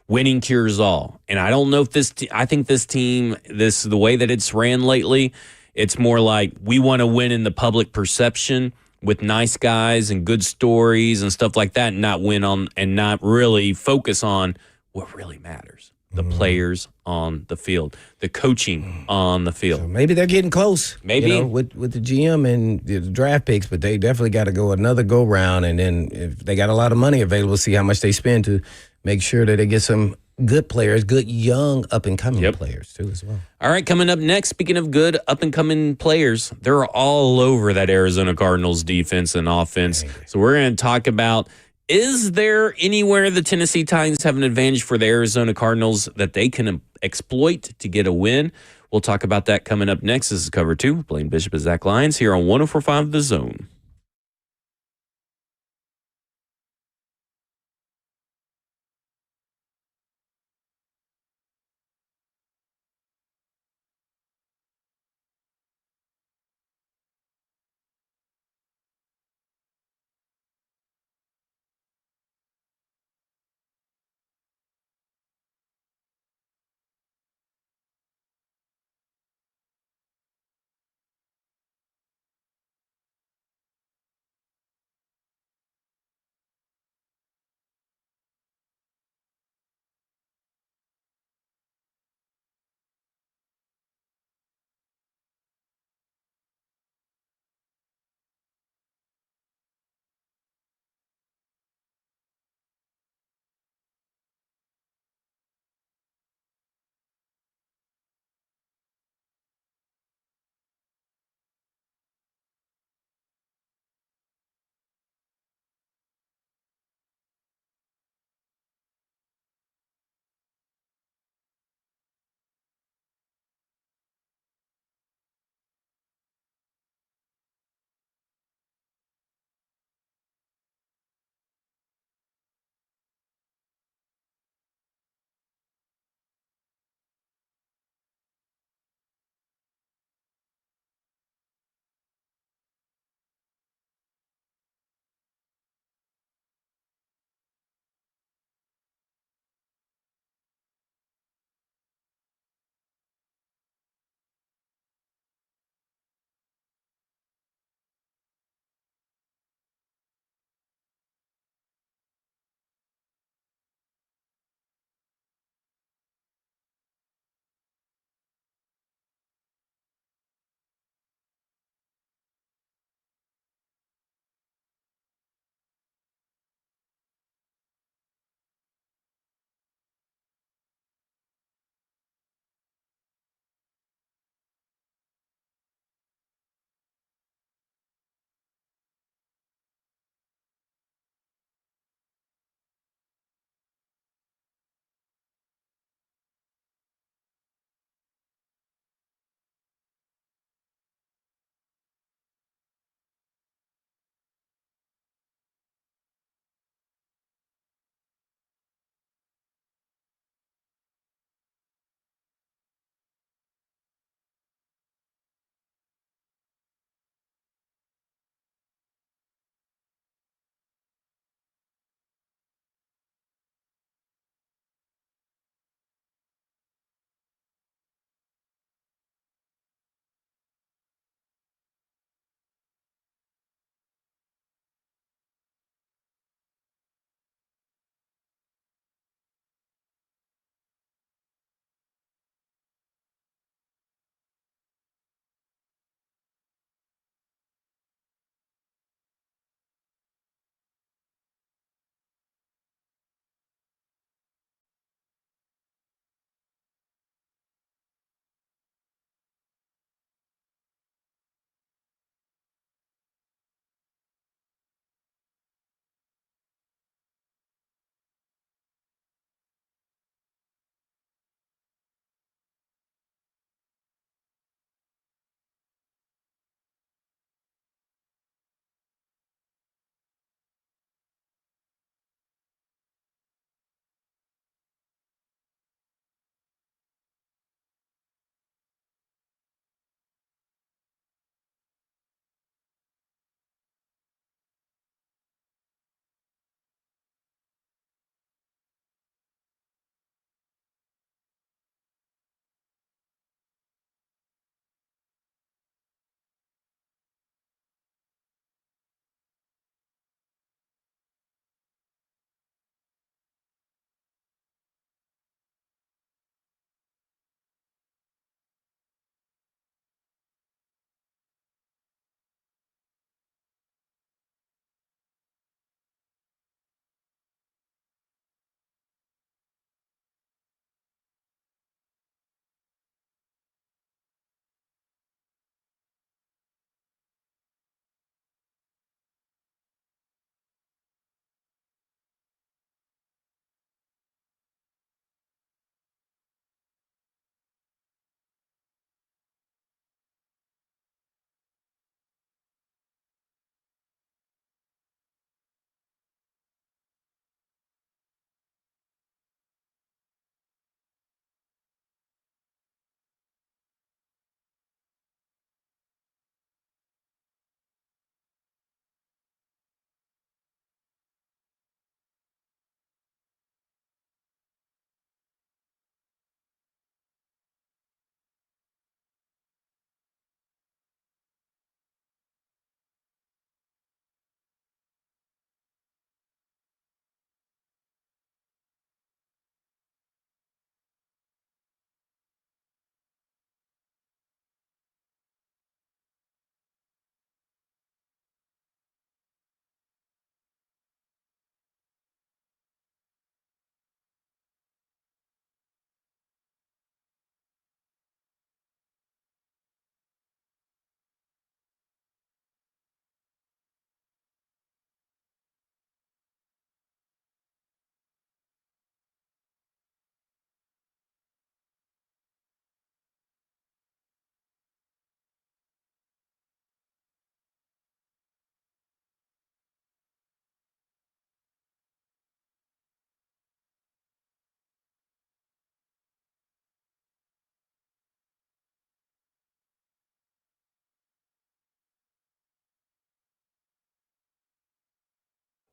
Winning cures all. And I don't know if I think this team, the way that it's ran lately, it's more like we want to win in the public perception with nice guys and good stories and stuff like that, and not win on and not really focus on what really matters. The players on the field, the coaching on the field. So maybe they're getting close. Maybe with the GM and the draft picks, but they definitely got to go another go round, and then if they got a lot of money available, see how much they spend to make sure that they get some good players, good young up and coming players too as well. All right, coming up next, speaking of good up and coming players, they're all over that Arizona Cardinals defense and offense. So we're going to talk about, is there anywhere the Tennessee Titans have an advantage for the Arizona Cardinals that they can exploit to get a win? We'll talk about that coming up next. This is Cover 2. Blaine Bishop and Zach Lyons here on 104.5 The Zone.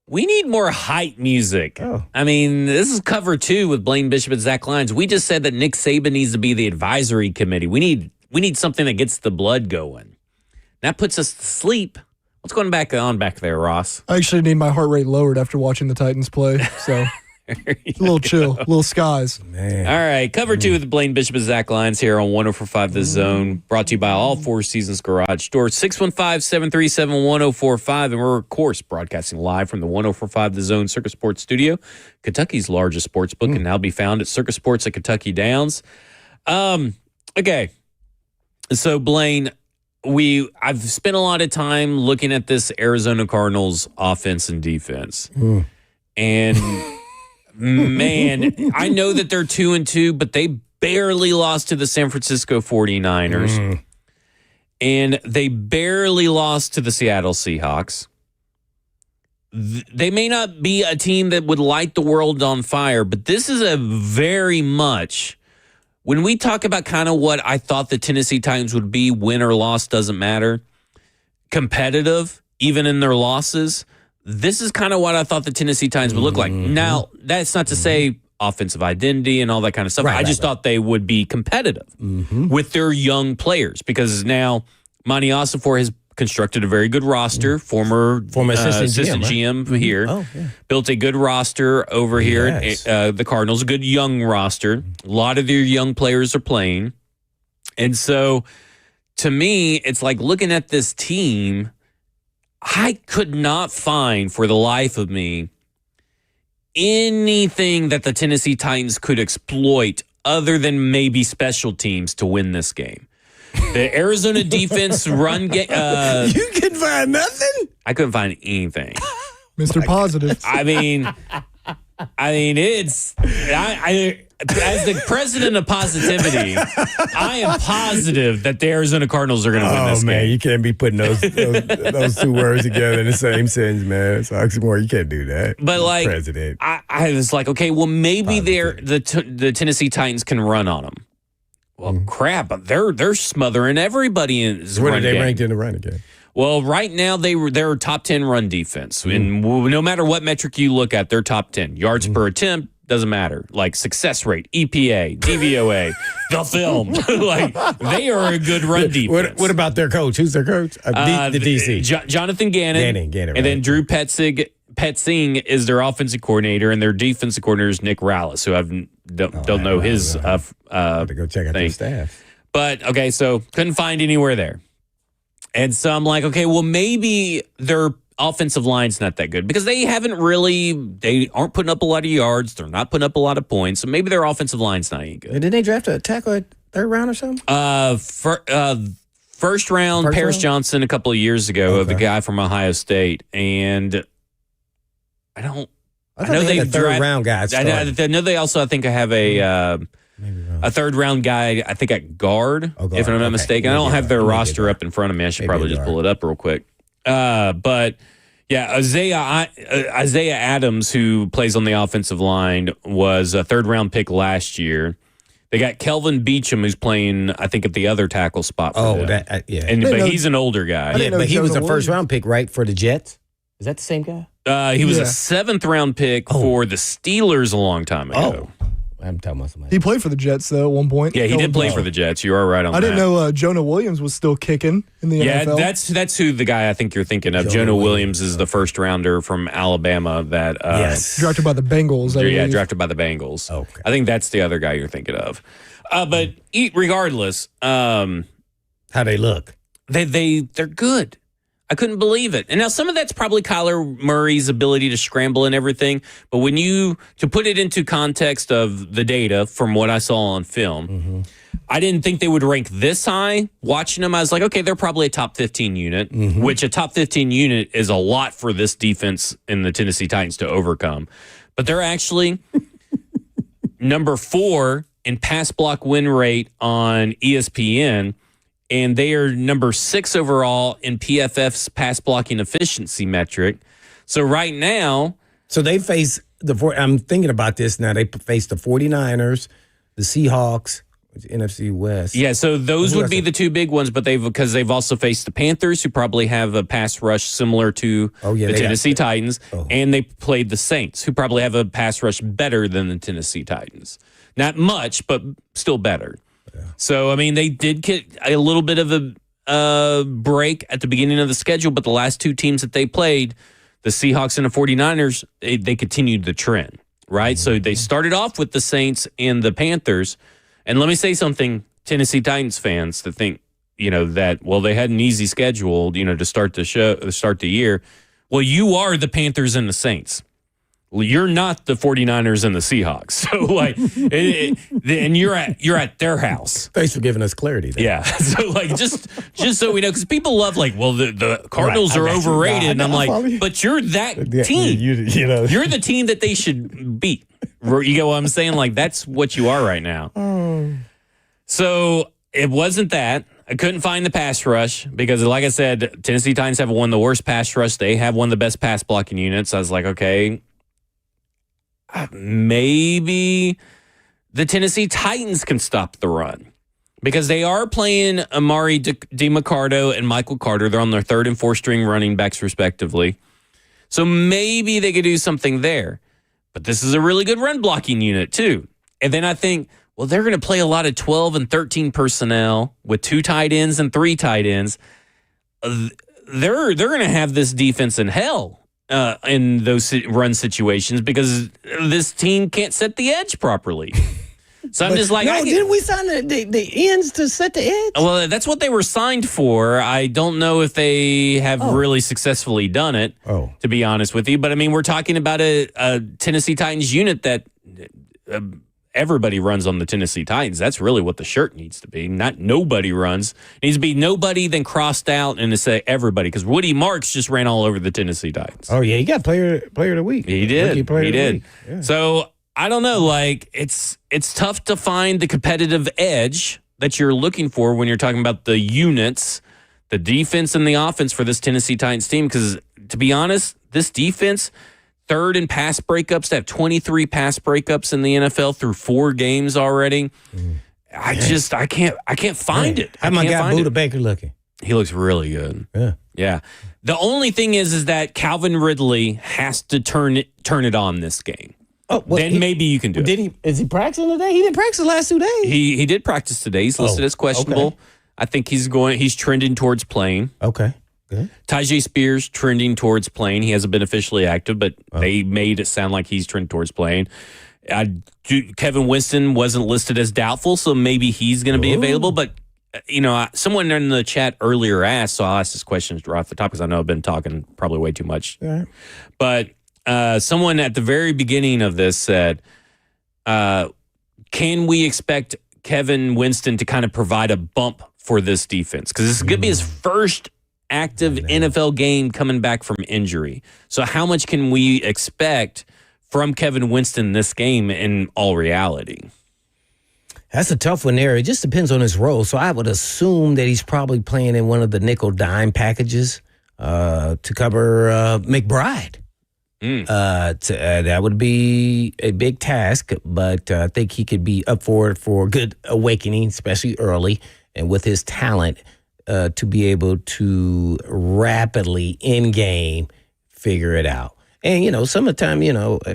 We need more hype music. I mean, this is cover 2 with Blaine Bishop and Zach Lyons. We just said that Nick Saban needs to be the advisory committee. We need something that gets the blood going. That puts us to sleep. What's going back there, Ross? I actually need my heart rate lowered after watching the Titans play. So a little chill, a little skies. Man. All right, cover 2 with Blaine Bishop and Zach Lyons here on 104.5 The Zone, brought to you by All Four Seasons Garage Store, 615-737-1045. And we're, of course, broadcasting live from the 104.5 The Zone Circus Sports Studio. Kentucky's largest sports book can now be found at Circus Sports at Kentucky Downs. Okay, so Blaine, I've spent a lot of time looking at this Arizona Cardinals offense and defense. And man, I know that they're 2-2, but they barely lost to the San Francisco 49ers. And they barely lost to the Seattle Seahawks. They may not be a team that would light the world on fire, but this is a very much, when we talk about kind of what I thought the Tennessee Titans would be, win or loss, doesn't matter, competitive, even in their losses, this is kind of what I thought the Tennessee Titans would look like. Now, that's not to say offensive identity and all that kind of stuff. I just thought they would be competitive with their young players, because now Monty Ossenfort has constructed a very good roster. Former assistant GM here. Built a good roster over here at the Cardinals, a good young roster. A lot of their young players are playing. And so, to me, it's like looking at this team, I could not find for the life of me anything that the Tennessee Titans could exploit other than maybe special teams to win this game. The Arizona defense run game. You can find nothing? I couldn't find anything. Mr. Positive. I mean, it's as the president of positivity, I am positive that the Arizona Cardinals are going to win this game. Oh man, you can't be putting those two words together in the same sentence, man. It's oxymoron. You can't do that. But like, president, I was like, okay, well maybe the Tennessee Titans can run on them. Well, crap, they're smothering everybody in this Where run are they game. ranked in the run again? Well, right now they're top 10 run defense, and no matter what metric you look at, they're top 10. Yards per attempt doesn't matter. Like success rate, EPA, DVOA, the film. Like they are a good run defense. What about their coach? Who's their coach? The DC. Jonathan Gannon. Gannon, and then Drew Petzing is their offensive coordinator, and their defensive coordinator is Nick Rallis, who I don't know his. Have to go check out their staff. But okay, so couldn't find anywhere there. And so I'm like, okay, well, maybe their offensive line's not that good, because they aren't putting up a lot of yards. They're not putting up a lot of points. So maybe their offensive line's not any good. Didn't they draft a tackle at third round or something? First round, Paris Johnson a couple of years ago, the guy from Ohio State. And I know they had a third round guy. I know they also, I think, I have a third round guy, I think, at guard, if I'm not mistaken. I don't have their roster up in front of me. I should probably just pull it up real quick. But yeah, Isaiah Adams, who plays on the offensive line, was a third round pick last year. They got Kelvin Beachum, who's playing, I think, at the other tackle spot for them. But he's an older guy. Yeah, but he was a first round pick, right, for the Jets? Is that the same guy? He was a seventh round pick for the Steelers a long time ago. I'm talking about somebody. He played for the Jets, though, at one point. Yeah, he did play for the Jets. You are right on that. I didn't know Jonah Williams was still kicking in the NFL. Yeah, that's who the guy I think you're thinking of. Jonah Williams is the first rounder from Alabama that drafted by the Bengals. Drafted by the Bengals. Okay. I think that's the other guy you're thinking of. But regardless, how they look. They're good. I couldn't believe it. And now some of that's probably Kyler Murray's ability to scramble and everything. But to put it into context of the data from what I saw on film, I didn't think they would rank this high. Watching them, I was like, okay, they're probably a top 15 unit, which a top 15 unit is a lot for this defense in the Tennessee Titans to overcome. But they're actually number 4 in pass block win rate on ESPN. And they are number 6 overall in PFF's pass blocking efficiency metric. So right now... So they face I'm thinking about this now. They face the 49ers, the Seahawks, NFC West. Yeah, so those would be the two big ones, but because they've also faced the Panthers, who probably have a pass rush similar to the Tennessee Titans, and they played the Saints, who probably have a pass rush better than the Tennessee Titans. Not much, but still better. Yeah. So, I mean, they did get a little bit of a break at the beginning of the schedule, but the last two teams that they played, the Seahawks and the 49ers, they continued the trend, right? So they started off with the Saints and the Panthers. And let me say something, Tennessee Titans fans that think, that, well, they had an easy schedule, to start the year. Well, you are the Panthers and the Saints. Well, you're not the 49ers and the Seahawks. So, and you're at their house. Thanks for giving us clarity there. Yeah. So, just so we know, because people love, the Cardinals are overrated. And I'm like, but you're that team. You're the team that they should beat. You get what I'm saying? That's what you are right now. So it wasn't that. I couldn't find the pass rush because, like I said, Tennessee Titans have one of the worst pass rush. They have one of the best pass blocking units. I was like, okay, maybe the Tennessee Titans can stop the run because they are playing Amari DiMarcado and Michael Carter. They're on their third and fourth string running backs, respectively. So maybe they could do something there. But this is a really good run blocking unit, too. And then I think, well, they're going to play a lot of 12 and 13 personnel with 2 tight ends and 3 tight ends. They're going to have this defense in hell in those run situations because this team can't set the edge properly. So I'm just like, didn't we sign the ends to set the edge? Well, that's what they were signed for. I don't know if they have really successfully done it, to be honest with you. But, I mean, we're talking about a Tennessee Titans unit that everybody runs on the Tennessee Titans. That's really what the shirt needs to be. Not nobody runs. It needs to be nobody, then crossed out and to say everybody. Because Woody Marks just ran all over the Tennessee Titans. Oh, yeah. He got player of the week. He did. He did. Yeah. So, I don't know. It's tough to find the competitive edge that you're looking for when you're talking about the units, the defense and the offense for this Tennessee Titans team. Because to be honest, this defense, third in pass breakups, they have 23 pass breakups in the NFL through 4 games already. I can't find it. How my guy Buda Baker looking? He looks really good. Yeah. The only thing is that Calvin Ridley has to turn it on this game. Oh, well, then maybe you can do it. Is he practicing today? He didn't practice the last 2 days. He did practice today. He's listed as questionable. Okay. I think he's trending towards playing. Okay. Good. Tyjae Spears trending towards playing. He hasn't been officially active, but they made it sound like he's trending towards playing. Kevin Winston wasn't listed as doubtful, so maybe he's going to be available. But, someone in the chat earlier asked, so I'll ask this question right off the top because I know I've been talking probably way too much. Right. But someone at the very beginning of this said, can we expect Kevin Winston to kind of provide a bump for this defense? Because this is going to be his first active NFL game coming back from injury. So how much can we expect from Kevin Winston this game in all reality? That's a tough one there. It just depends on his role. So I would assume that he's probably playing in one of the nickel dime packages to cover McBride. That would be a big task, but I think he could be up for it for a good awakening, especially early, and with his talent to be able to rapidly in game figure it out. And, some of the time,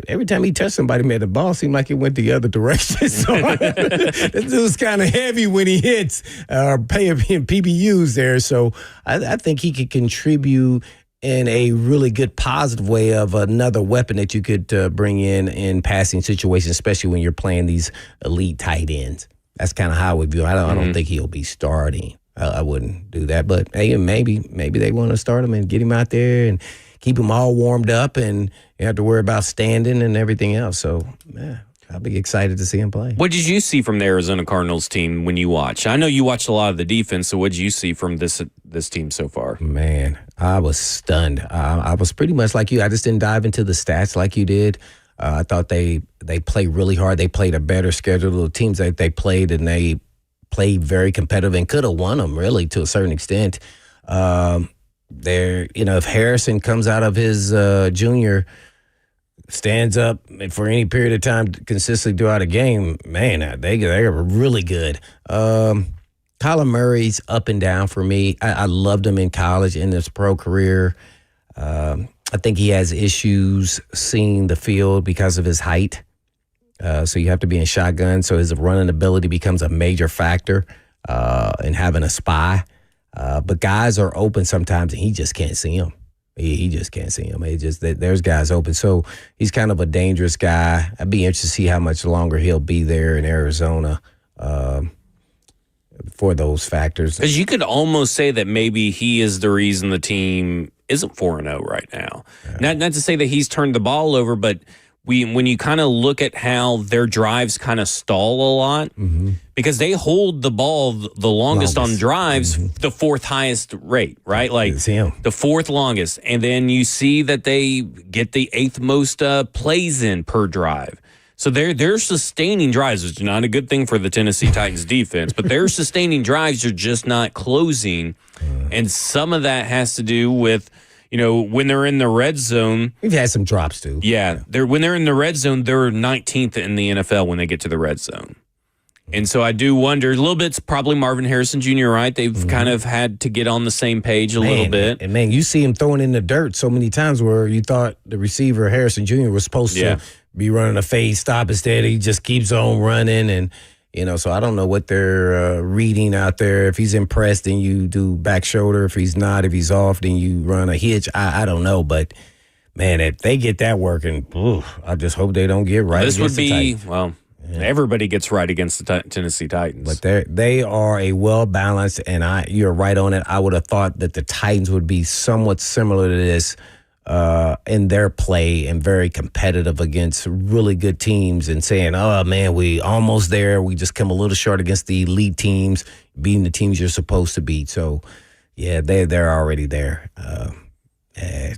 every time he touched somebody, man, the ball seemed like it went the other direction. So this dude's kind of heavy when he hits or paying PBUs there. So I think he could contribute in a really good positive way of another weapon that you could bring in passing situations, especially when you're playing these elite tight ends. That's kind of how we view it. I don't think he'll be starting. I wouldn't do that. But, hey, maybe they want to start him and get him out there and keep him all warmed up, and you have to worry about standing and everything else. So, I'll be excited to see him play. What did you see from the Arizona Cardinals team when you watched? I know you watched a lot of the defense, so what did you see from this team so far? Man, I was stunned. I was pretty much like you. I just didn't dive into the stats like you did. I thought they played really hard. They played a better schedule of teams that they played, and they played very competitive and could have won them, really, to a certain extent. If Harrison comes out of his junior stands up for any period of time consistently throughout a game, man, they're really good. Kyler Murray's up and down for me. I loved him in college, in his pro career. I think he has issues seeing the field because of his height. So you have to be in shotgun. So his running ability becomes a major factor in having a spy. But guys are open sometimes, and he just can't see them. He just can't see them. There's guys open. So he's kind of a dangerous guy. I'd be interested to see how much longer he'll be there in Arizona for those factors. Because you could almost say that maybe he is the reason the team isn't 4-0 right now. Yeah. Not to say that he's turned the ball over, but when you kind of look at how their drives kind of stall a lot, because they hold the ball the longest on drives, the fourth highest rate, right? Like the fourth longest. And then you see that they get the eighth most plays in per drive. So they're sustaining drives, which is not a good thing for the Tennessee Titans defense, but they're sustaining drives, are just not closing. And some of that has to do with, when they're in the red zone. We've had some drops too. Yeah. When they're in the red zone, they're 19th in the NFL when they get to the red zone. And so I do wonder, a little bit, it's probably Marvin Harrison Jr., right? They've kind of had to get on the same page a little bit. And man, you see him throwing in the dirt so many times where you thought the receiver, Harrison Jr., was supposed to be running a fade stop. Instead, he just keeps on running. And, so I don't know what they're reading out there. If he's impressed, then you do back shoulder. If he's not, if he's off, then you run a hitch. I don't know. But, man, if they get that working, I just hope they don't get right. This would be, everybody gets right against the Tennessee Titans. But they are a well-balanced, and you're right on it. I would have thought that the Titans would be somewhat similar to this in their play and very competitive against really good teams and saying, oh, man, we almost there. We just come a little short against the elite teams, beating the teams you're supposed to beat. So, yeah, they're already there.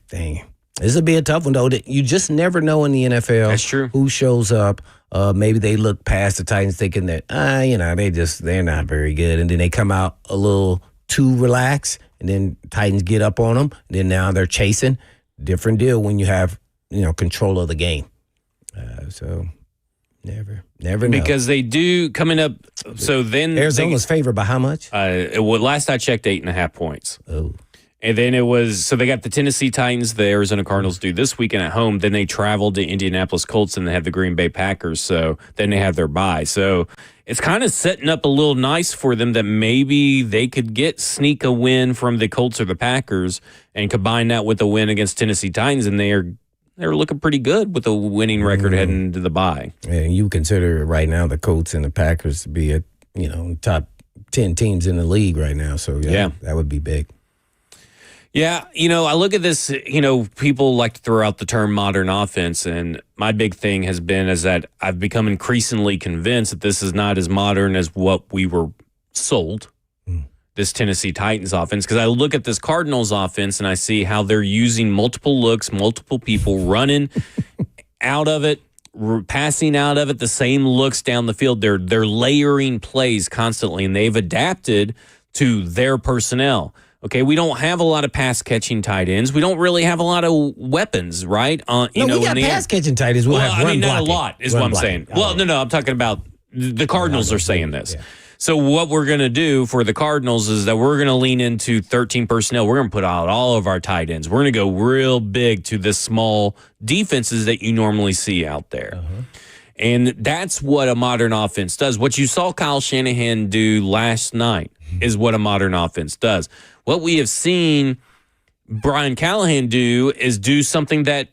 Dang. This will be a tough one, though. You just never know in the NFL. That's true. Who shows up. Maybe they look past the Titans thinking that, they're not very good. And then they come out a little too relaxed, and then Titans get up on them. And then now they're chasing. Different deal when you have, control of the game. So never know. Because they do coming up. So then Arizona's favored by how much? Last I checked, 8.5 points. Oh. And then so they got the Tennessee Titans, the Arizona Cardinals do this weekend at home. Then they traveled to Indianapolis Colts and they have the Green Bay Packers. So then they have their bye. So it's kind of setting up a little nice for them that maybe they could sneak a win from the Colts or the Packers and combine that with a win against Tennessee Titans. And they're looking pretty good with a winning record heading into the bye. And you consider right now the Colts and the Packers to be top 10 teams in the league right now. So that would be big. Yeah, I look at this, people like to throw out the term modern offense, and my big thing has been is that I've become increasingly convinced that this is not as modern as what we were sold, this Tennessee Titans offense, because I look at this Cardinals offense and I see how they're using multiple looks, multiple people running out of it, passing out of it, the same looks down the field. They're layering plays constantly, and they've adapted to their personnel. Okay, we don't have a lot of pass-catching tight ends. We don't really have a lot of weapons, right? We got pass-catching tight ends. Not a lot is what I'm saying. Well, no, I'm talking about the Cardinals are saying this. Yeah. So what we're going to do for the Cardinals is that we're going to lean into 13 personnel. We're going to put out all of our tight ends. We're going to go real big to the small defenses that you normally see out there. And that's what a modern offense does. What you saw Kyle Shanahan do last night is what a modern offense does. What we have seen Brian Callahan do is do something that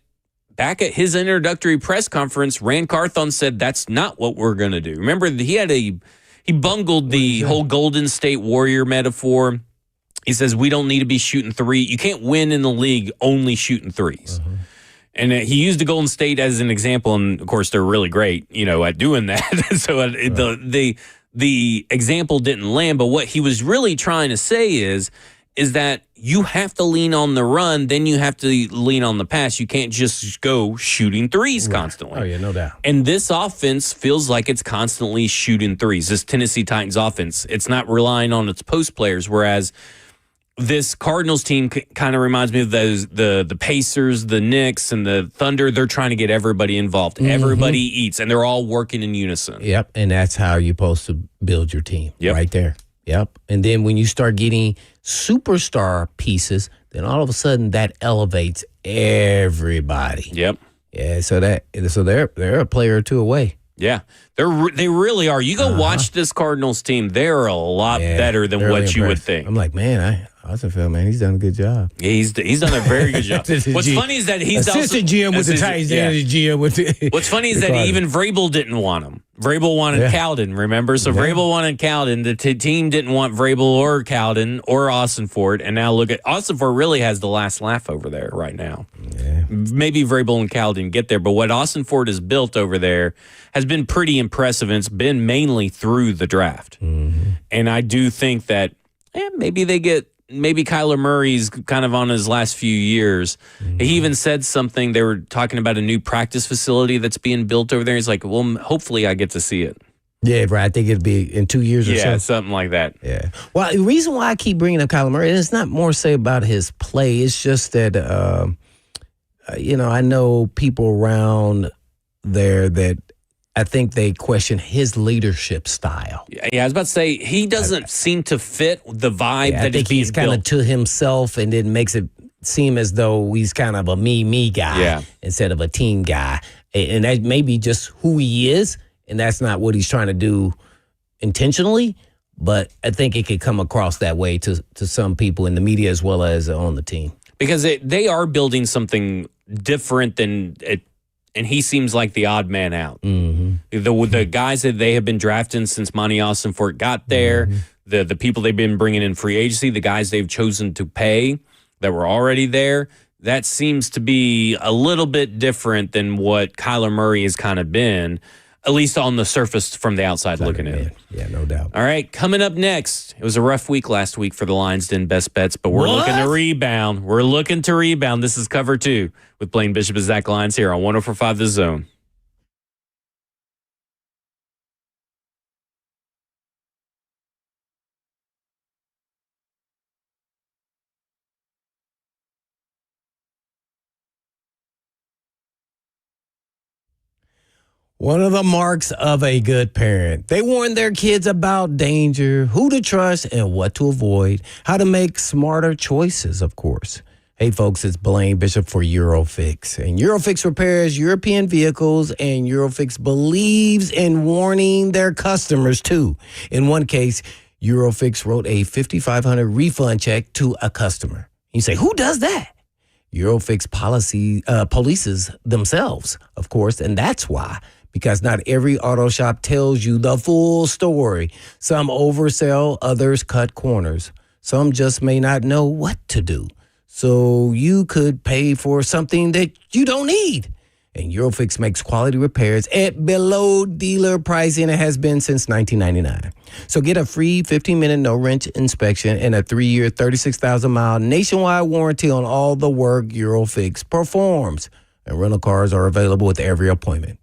back at his introductory press conference, Rand Carthon said that's not what we're going to do. Remember, he bungled the whole Golden State Warrior metaphor. He says we don't need to be shooting three. You can't win in the league only shooting threes. And he used the Golden State as an example, and of course they're really great, at doing that. So the example didn't land. But what he was really trying to say is that you have to lean on the run, then you have to lean on the pass. You can't just go shooting threes constantly. Oh, yeah, no doubt. And this offense feels like it's constantly shooting threes. This Tennessee Titans offense, it's not relying on its post players, whereas this Cardinals team kind of reminds me of the Pacers, the Knicks, and the Thunder. They're trying to get everybody involved. Mm-hmm. Everybody eats, and they're all working in unison. Yep, and that's how you're supposed to build your team. Yep. Right there. Yep. And then when you start getting superstar pieces, then all of a sudden that elevates everybody. Yep. Yeah. So they're a player or two away. Yeah, they really are. You go watch this Cardinals team; they're a lot better than what impressed. You would think. I'm like, man, Osenfeld, man, he's done a good job. Yeah, he's done a very good job. What's funny is that he's assistant GM with the Titans, and GM with the. What's funny is that even Vrabel didn't want him. Vrabel wanted Cowden, remember? So Vrabel wanted Cowden. The team didn't want Vrabel or Cowden or Ossenfort. And now look at Ossenfort really has the last laugh over there right now. Yeah. Maybe Vrabel and Cowden get there, but what Ossenfort has built over there has been pretty impressive, and it's been mainly through the draft. Mm-hmm. And I do think that maybe Kyler Murray's kind of on his last few years. Mm-hmm. He even said something. They were talking about a new practice facility that's being built over there. He's like, well, hopefully I get to see it. Yeah, right. I think it'd be in 2 years or so. Yeah, something like that. Yeah. Well, the reason why I keep bringing up Kyler Murray, it's not more say about his play. It's just that, I know people around there that I think they question his leadership style. Yeah, I was about to say, he doesn't seem to fit the vibe that I think he's kind of to himself, and it makes it seem as though he's kind of a me guy instead of a team guy. And that may be just who he is, and that's not what he's trying to do intentionally, but I think it could come across that way to some people in the media as well as on the team. Because they are building something different than it. And he seems like the odd man out. Mm-hmm. The guys that they have been drafting since Monty Ossenfort got there, the people they've been bringing in free agency, the guys they've chosen to pay that were already there, that seems to be a little bit different than what Kyler Murray has kind of been, at least on the surface from the outside looking in. Yeah, no doubt. All right, coming up next, it was a rough week last week for the Lions Den Best Bets, but we're looking to rebound. We're looking to rebound. This is Cover 2 with Blaine Bishop and Zach Lyons here on 104.5 The Zone. One of the marks of a good parent. They warn their kids about danger, who to trust, and what to avoid, how to make smarter choices, of course. Hey, folks, it's Blaine Bishop for Eurofix. And Eurofix repairs European vehicles, and Eurofix believes in warning their customers, too. In one case, Eurofix wrote a $5,500 refund check to a customer. You say, who does that? Eurofix polices themselves, of course, and that's why. Because not every auto shop tells you the full story. Some oversell, others cut corners. Some just may not know what to do. So you could pay for something that you don't need. And Eurofix makes quality repairs at below dealer pricing. It has been since 1999. So get a free 15-minute no-wrench inspection and a 3-year, 36,000-mile nationwide warranty on all the work Eurofix performs. And rental cars are available with every appointment.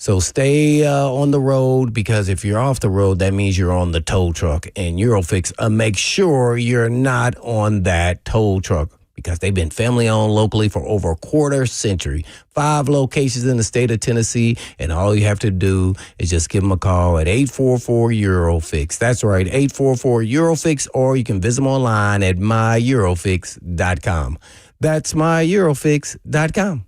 So stay on the road, because if you're off the road, that means you're on the tow truck. And Eurofix make sure you're not on that tow truck, because they've been family-owned locally for over a quarter century. 5 locations in the state of Tennessee, and all you have to do is just give them a call at 844-EUROFIX. That's right, 844-EUROFIX, or you can visit them online at myEurofix.com. That's myEurofix.com.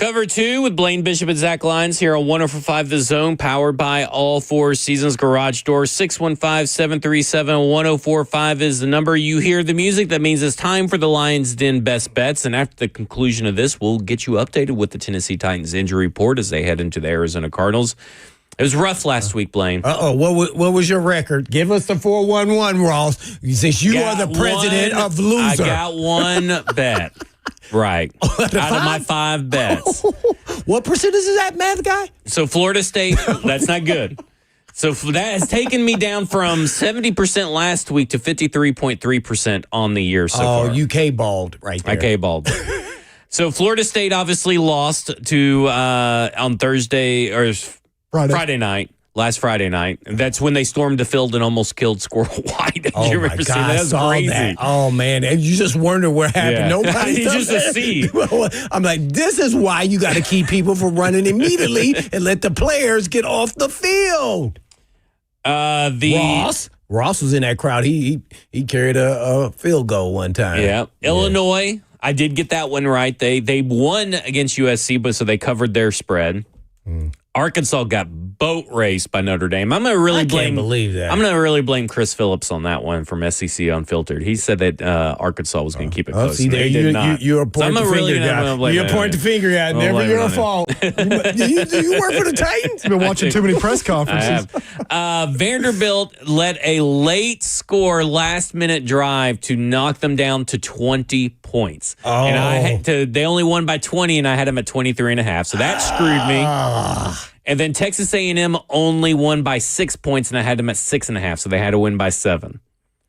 Cover 2 with Blaine Bishop and Zach Lyons here on 104.5 The Zone, powered by All Four Seasons Garage Door. 615-737-1045 is the number. You hear the music. That means it's time for the Lions Den Best Bets. And after the conclusion of this, we'll get you updated with the Tennessee Titans injury report as they head into the Arizona Cardinals. It was rough last week, Blaine. What was your record? Give us the 411, Ross. Since you are the president of loser. I got one bet. Right. Out of my 5 bets. What percentage is that, math guy? So Florida State, that's not good. So that has taken me down from 70% last week to 53.3% on the year so far. Oh, you K-balled right there. I K-balled. So Florida State obviously lost to on Thursday or Friday night. Last Friday night. That's when they stormed the field and almost killed Squirrel White. Did you ever see that? That was crazy. That. Oh, man. And you just wonder what happened. Yeah. Nobody just a seed. I'm like, this is why you got to keep people from running immediately and let the players get off the field. Ross was in that crowd. He carried a field goal one time. Yeah. Illinois, I did get that one right. They won against USC, but so they covered their spread. Arkansas got boat raced by Notre Dame. I'm gonna really can't believe that. I'm gonna really blame Chris Phillips on that one from SEC Unfiltered. He said that Arkansas was gonna keep it close. See, there you're a point the finger guy. You're a point the finger guy. Never your fault. You work for the Titans. You've been watching too many press conferences. Vanderbilt led a late score, last minute drive to knock them down to 20 points. Oh. And they only won by 20, and I had them at 23.5. So that screwed me. And then Texas A&M only won by 6 points, and I had them at 6.5. So they had to win by 7.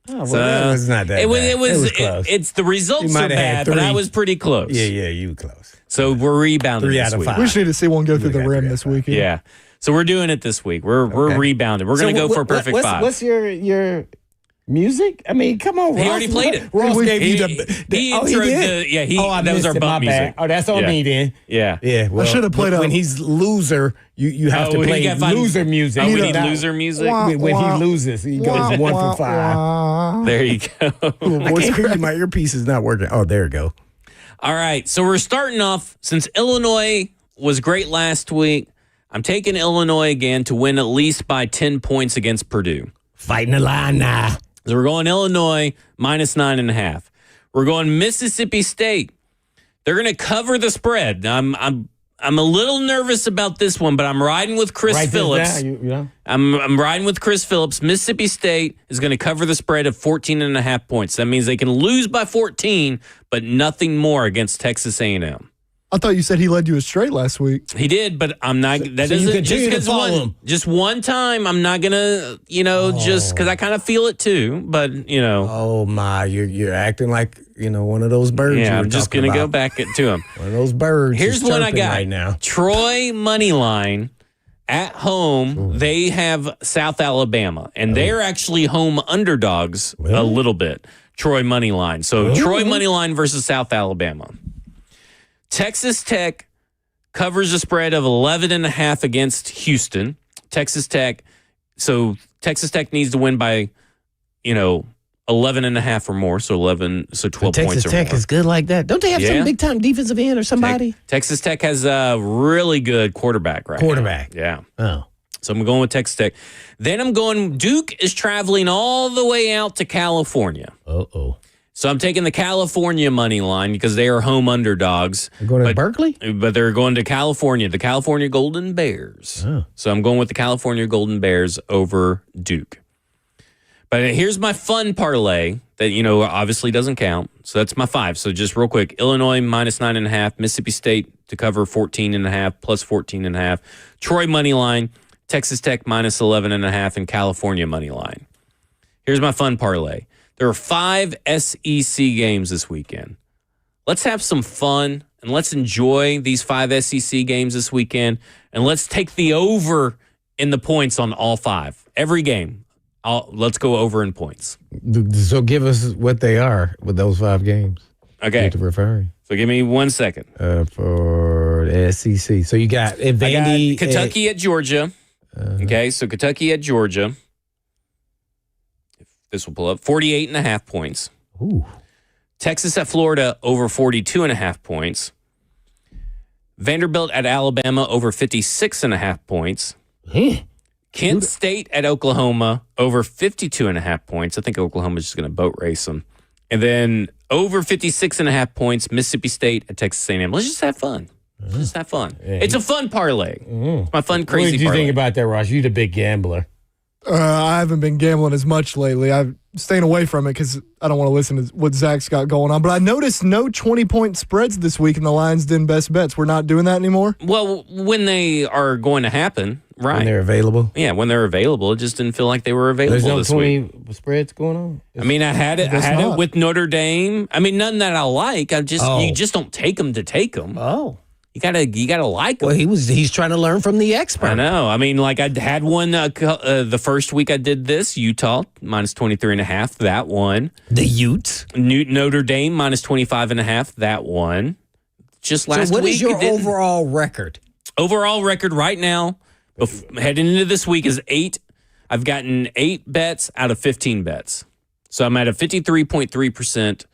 Oh, well, that was not that bad. It was close. It's the results are bad, but I was pretty close. Yeah, you were close. So we're rebounding 3 this out of week. 5. We just need to see one go through the rim this weekend. Yeah. So we're doing it this week. We're rebounding. We're going to go for a perfect 5. What's your music? I mean, come on, Ross. He already played it. Ross gave you the he oh, he did? That was our bump music. Oh, that's on me then. Yeah. Well, I should have played when he's loser, you have to play loser music. Oh, we need loser music? When he loses, he goes 1 for 5. There you go. I can't hear you. My earpiece is not working. Oh, there you go. All right. So we're starting off, since Illinois was great last week, I'm taking Illinois again to win at least by 10 points against Purdue. Fighting the line now. So we're going Illinois minus 9.5. We're going Mississippi State. They're going to cover the spread. I'm a little nervous about this one, but I'm riding with Chris Phillips. I'm riding with Chris Phillips. Mississippi State is going to cover the spread of 14.5 points. That means they can lose by 14, but nothing more against Texas A&M. I thought you said he led you astray last week. He did, but I'm not. That so doesn't just one time. I'm not gonna, just because I kind of feel it too. But oh my, you're acting like one of those birds. Yeah, I'm just gonna go back to him. One of those birds. Here's one I got right now. Troy Moneyline at home. Ooh. They have South Alabama, and they're actually home underdogs a little bit. Troy Moneyline. So Troy Moneyline versus South Alabama. Texas Tech covers a spread of 11.5 against Houston. Texas Tech needs to win by, 11.5 or more. So 12 points or more. Texas Tech is good like that. Don't they have some big time defensive end or somebody? Texas Tech has a really good quarterback now. Yeah. Oh. So I'm going with Texas Tech. Then I'm going, Duke is traveling all the way out to California. Uh-oh. So I'm taking the California money line because they are home underdogs. They're going to Berkeley? But they're going to California, the California Golden Bears. Oh. So I'm going with the California Golden Bears over Duke. But here's my fun parlay that, obviously doesn't count. So that's my 5. So just real quick, Illinois minus 9.5, Mississippi State to cover 14.5 plus 14.5, Troy money line, Texas Tech minus 11.5, and California money line. Here's my fun parlay. There are 5 SEC games this weekend. Let's have some fun and let's enjoy these 5 SEC games this weekend. And let's take the over in the points on all 5. Every game. Let's go over in points. So give us what they are with those 5 games. Okay. To referring. So give me 1 second. For the SEC. So you got Vandy. Kentucky at Georgia. Okay. So Kentucky at Georgia. This will pull up 48.5 points. Ooh. Texas at Florida over 42.5 points. Vanderbilt at Alabama over 56.5 points. Kent State at Oklahoma over 52.5 points. I think Oklahoma's just going to boat race them. And then over 56.5 points, Mississippi State at Texas A&M. Let's just have fun. Just have fun. It's a fun parlay. It's my fun, crazy parlay. What did you think about that, Ross? You're the big gambler. I haven't been gambling as much lately. I'm staying away from it because I don't want to listen to what Zach's got going on. But I noticed no 20-point spreads this week in the Lions Den Best Bets. We're not doing that anymore? Well, when they are going to happen, right. When they're available? Yeah, when they're available. It just didn't feel like they were available this week. There's no 20 spreads going on? I mean, I had it with Notre Dame. I mean, nothing that I like. You just don't take them to take them. Oh. You gotta like them. Well, he's trying to learn from the expert. I know. I mean, like I had one the first week I did this. Utah minus 23.5. That one. The Utes. Notre Dame minus 25.5. That one. Just last week. So what is your overall record? Overall record right now, heading into this week, is 8. I've gotten 8 bets out of 15 bets. So I'm at a 53.3%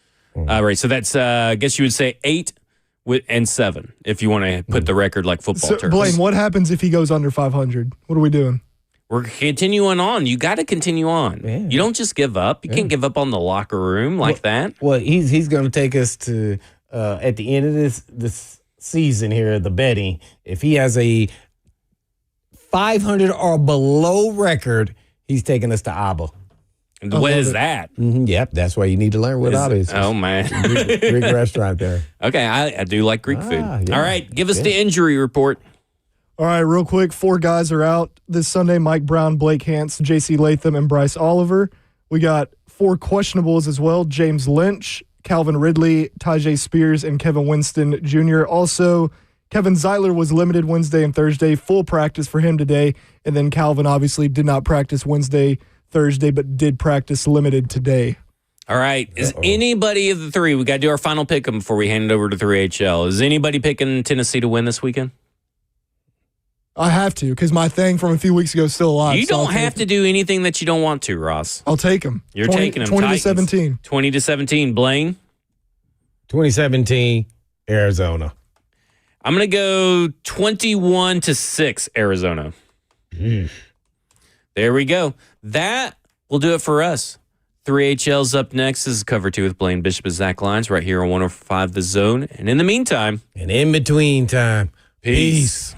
rate. So that's I guess you would say 8. And 7, if you want to put the record like football terms. Blaine, what happens if he goes under 500? What are we doing? We're continuing on. You got to continue on. Yeah. You don't just give up. You can't give up on the locker room like that. Well, he's going to take us to at the end of this season here, the betting. If he has a 500 or below record, he's taking us to ABBA. What is that? Yep, that's why you need to learn what ABBA is. Oh, man. Greek restaurant there. Okay, I do like Greek food. Yeah. All right, give us the injury report. All right, real quick. 4 guys are out this Sunday. Mike Brown, Blake Hance, J.C. Latham, and Bryce Oliver. We got 4 questionables as well. James Lynch, Calvin Ridley, Tyjae Spears, and Kevin Winston Jr. Also, Kevin Zeitler was limited Wednesday and Thursday. Full practice for him today. And then Calvin obviously did not practice Wednesday, Thursday, but did practice limited today. All right. Is anybody of the 3, we got to do our final pick 'em before we hand it over to 3HL. Is anybody picking Tennessee to win this weekend? I have to, because my thing from a few weeks ago is still alive. You don't have to do anything that you don't want to, Ross. I'll take them. You're taking them. 20-17. 20-17. Blaine? 2017, Arizona. I'm going to go 21-6, Arizona. There we go. That will do it for us. 3HL's up next. This is Cover 2 with Blaine Bishop and Zach Lyons right here on 105 The Zone. And in the meantime. And in between time. Peace.